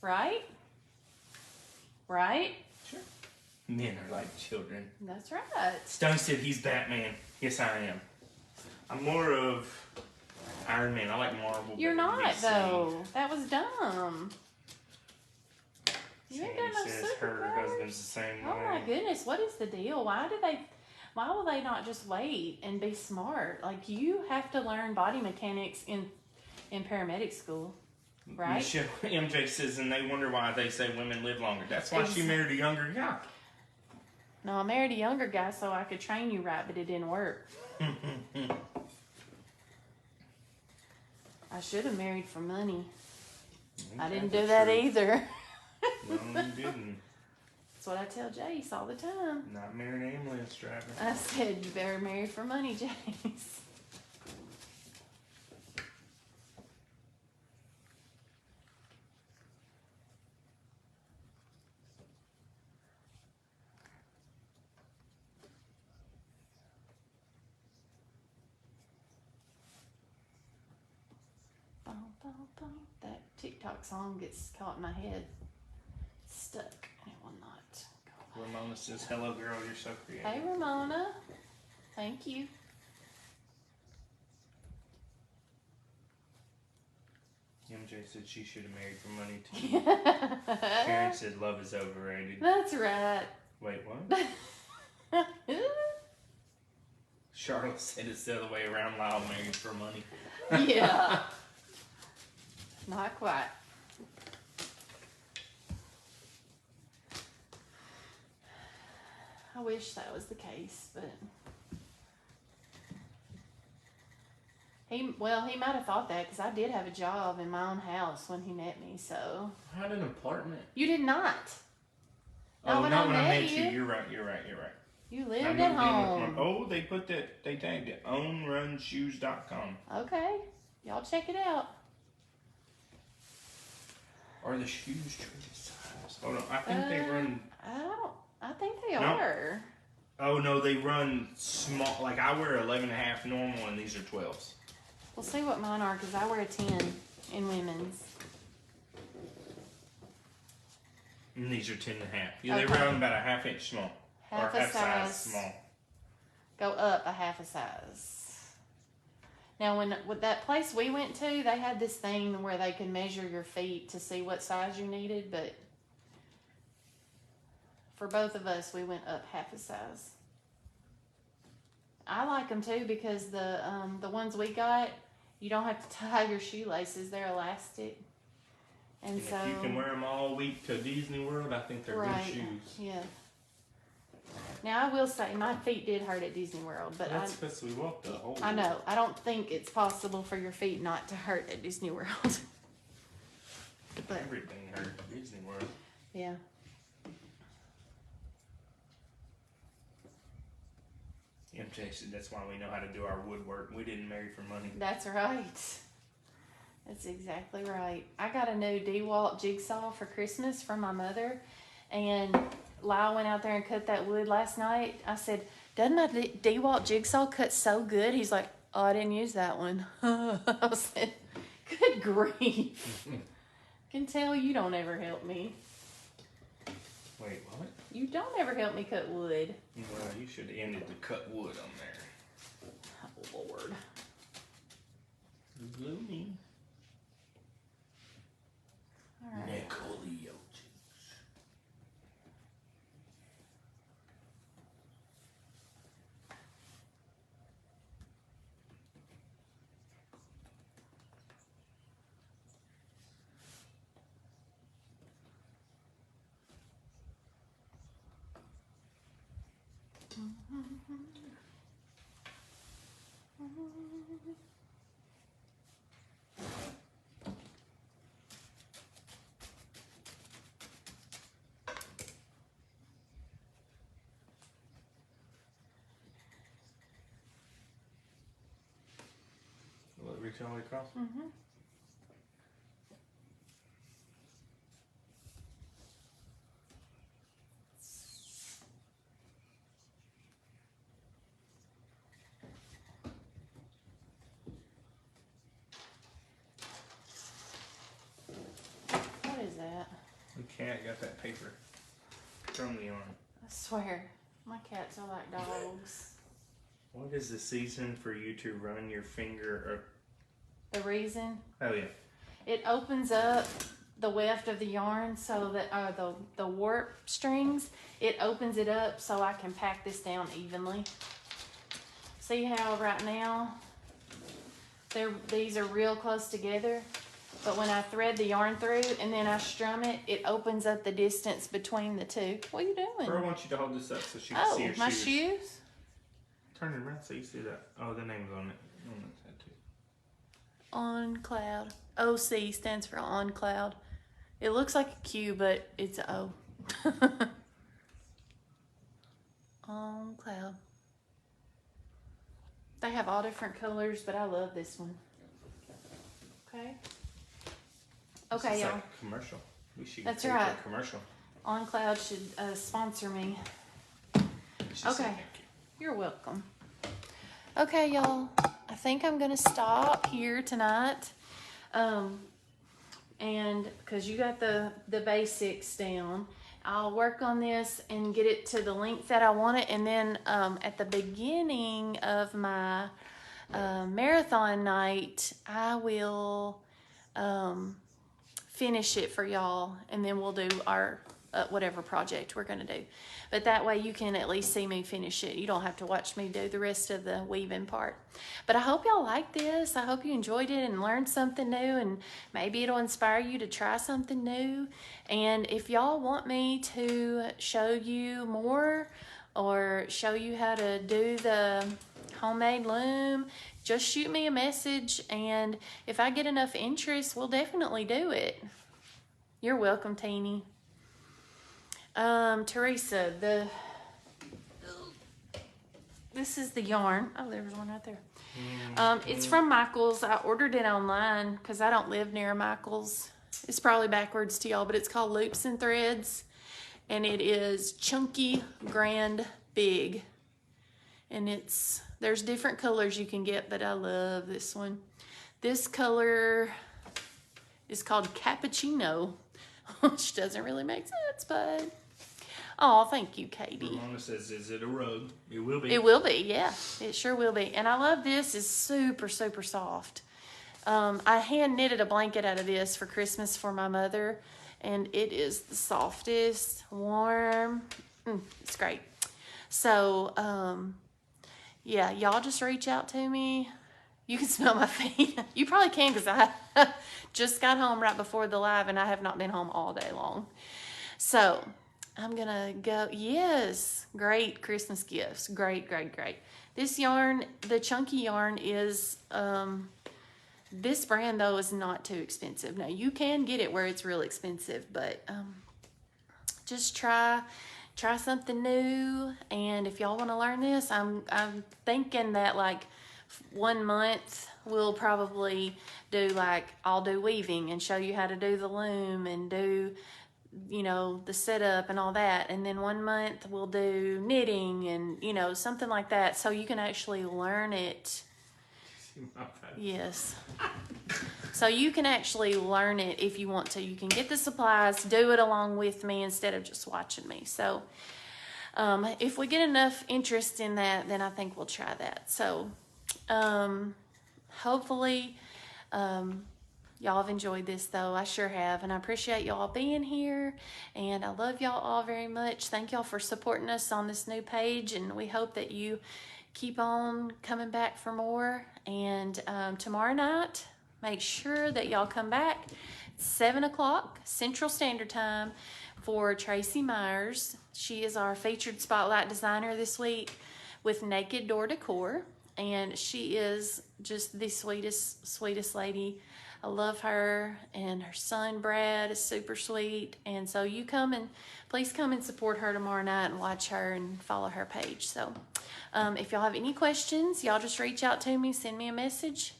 Right? Right? Sure. Men are like children. That's right. Stone said he's Batman. Yes, I am. I'm more of Iron Man. I like Marvel. You're better than not, DC. though. That was dumb. You ain't Sandy got no says her superpowers. husband's the same Oh way. my goodness, what is the deal? Why will they not just wait and be smart? Like, you have to learn body mechanics in paramedic school, right? Michelle, MJ says, and they wonder why they say women live longer. That's why she married a younger guy. No, I married a younger guy so I could train you right, but it didn't work. I should have married for money. I didn't do that either. No, you didn't. That's what I tell Jace all the time. Not married an ambulance driver. I said, you better marry for money, Jace. Oh, that TikTok song gets caught in my head. Stuck, and it will not go away. Ramona says, "Hello, girl. You're so creative." Hey, Ramona. Thank you. MJ said she should have married for money too. Karen said love is overrated. That's right. Wait, what? Charlotte said it's the other way around. Lyle married for money. Yeah. Not quite. I wish that was the case, but he might have thought that because I did have a job in my own house when he met me. So I had an apartment. you did not. Oh, when not I when I met met you. you. You're right. You I lived moved at in with home. oh, they put that. They tagged it. OwnRunShoes.com. Okay, y'all check it out. Are the shoes true size? Hold on. I think they run. I think they No. are. Oh no, they run small. Like I wear 11.5 normal, and these are 12s. We'll see what mine are because I wear a 10 in women's. And these are 10.5. Yeah, they Okay. run about a half inch small. Half or a half size size. small. Go up a half a size. Now, with that place we went to, they had this thing where they could measure your feet to see what size you needed, but for both of us, we went up half a size. I like them too because the ones we got, you don't have to tie your shoelaces; they're elastic, and And so if you can wear them all week to Disney World, I think they're right, good shoes. yeah. Now I will say my feet did hurt at Disney World, but That's because we walked the whole. I know I don't think it's possible for your feet not to hurt at Disney World. But Everything hurt at Disney World. yeah. MJ said that's why we know how to do our woodwork. We didn't marry for money. That's right. That's exactly right. I got a new DeWalt jigsaw for Christmas from my mother, and Lyle went out there and cut that wood last night. I said, "Doesn't my DeWalt jigsaw cut so good?" He's like, "Oh, I didn't use that one." I said, "Good grief! Can tell you don't ever help me. Wait, what? You don't ever help me cut wood." Well, you should have ended the cut wood on there. Oh Lord. Looming. All right. Nicoliotis. Will it reach all the way across? Mm-hmm. What is that? The cat got that paper from the arm. I swear, my cats are like dogs. What is the season for you to run your finger The reason Oh yeah. it opens up the weft of the yarn so that the warp strings, it opens it up so I can pack this down evenly. See how right now these are real close together, but when I thread the yarn through and then I strum it, it opens up the distance between the two. What are you doing? Pearl wants you to hold this up so she can see Oh, her my shoes. shoes? Turn it around so you see that. Oh, the name's on it. On the tattoo. On cloud. OC stands for on cloud. It looks like a Q, but it's a O. On cloud. They have all different colors, but I love this one. Okay. This Okay, is y'all. like a commercial. We should That's pay for right. a commercial. On cloud should sponsor me. She said Okay. thank you. You're welcome. Okay, y'all. I think I'm gonna stop here tonight. and because you got the basics down, I'll work on this and get it to the length that I want it, and then at the beginning of my marathon night, I will finish it for y'all, and then we'll do our whatever project we're gonna do. But that way you can at least see me finish it. You don't have to watch me do the rest of the weaving part. But I hope y'all like this. I hope you enjoyed it and learned something new, and maybe it'll inspire you to try something new. And if y'all want me to show you more or show you how to do the homemade loom, just shoot me a message, and if I get enough interest, we'll definitely do it. You're welcome, Teeny. Teresa, this is the yarn. Oh, there was one right there. It's from Michael's. I ordered it online because I don't live near Michael's. It's probably backwards to y'all, but it's called Loops and Threads, and it is chunky, grand, big. And there's different colors you can get, but I love this one. This color is called Cappuccino, which doesn't really make sense, but oh, thank you, Katie. Ramona says, is it a rug? It will be. It will be, yeah. It sure will be. And I love this. It's super, super soft. I hand knitted a blanket out of this for Christmas for my mother, and it is the softest, warm. It's great. So, yeah, y'all just reach out to me. You can smell my feet. You probably can, because I just got home right before the live, and I have not been home all day long. So I'm gonna go. Yes, great Christmas gifts. Great, great, great. This yarn, the chunky yarn, is this brand though is not too expensive. Now you can get it where it's real expensive, but just try something new. And if y'all want to learn this, I'm thinking that like 1 month we'll probably do I'll do weaving and show you how to do the loom and do, you know, the setup and all that. And then 1 month we'll do knitting and, you know, something like that, so you can actually learn it. Yes. So you can actually learn it if you want to. You can get the supplies, do it along with me instead of just watching me. So if we get enough interest in that, then I think we'll try that. So hopefully y'all have enjoyed this, though. I sure have, and I appreciate y'all being here, and I love y'all all very much. Thank y'all for supporting us on this new page, and we hope that you keep on coming back for more. And tomorrow night, make sure that y'all come back 7 o'clock Central Standard Time for Tracy Myers. She is our featured spotlight designer this week with Naked Door Decor, and she is just the sweetest lady. I love her, and her son Brad is super sweet. And so you please come and support her tomorrow night and watch her and follow her page. So if y'all have any questions, y'all just reach out to me, send me a message,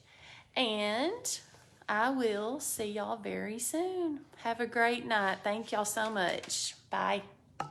and I will see y'all very soon. Have a great night. Thank y'all so much. Bye.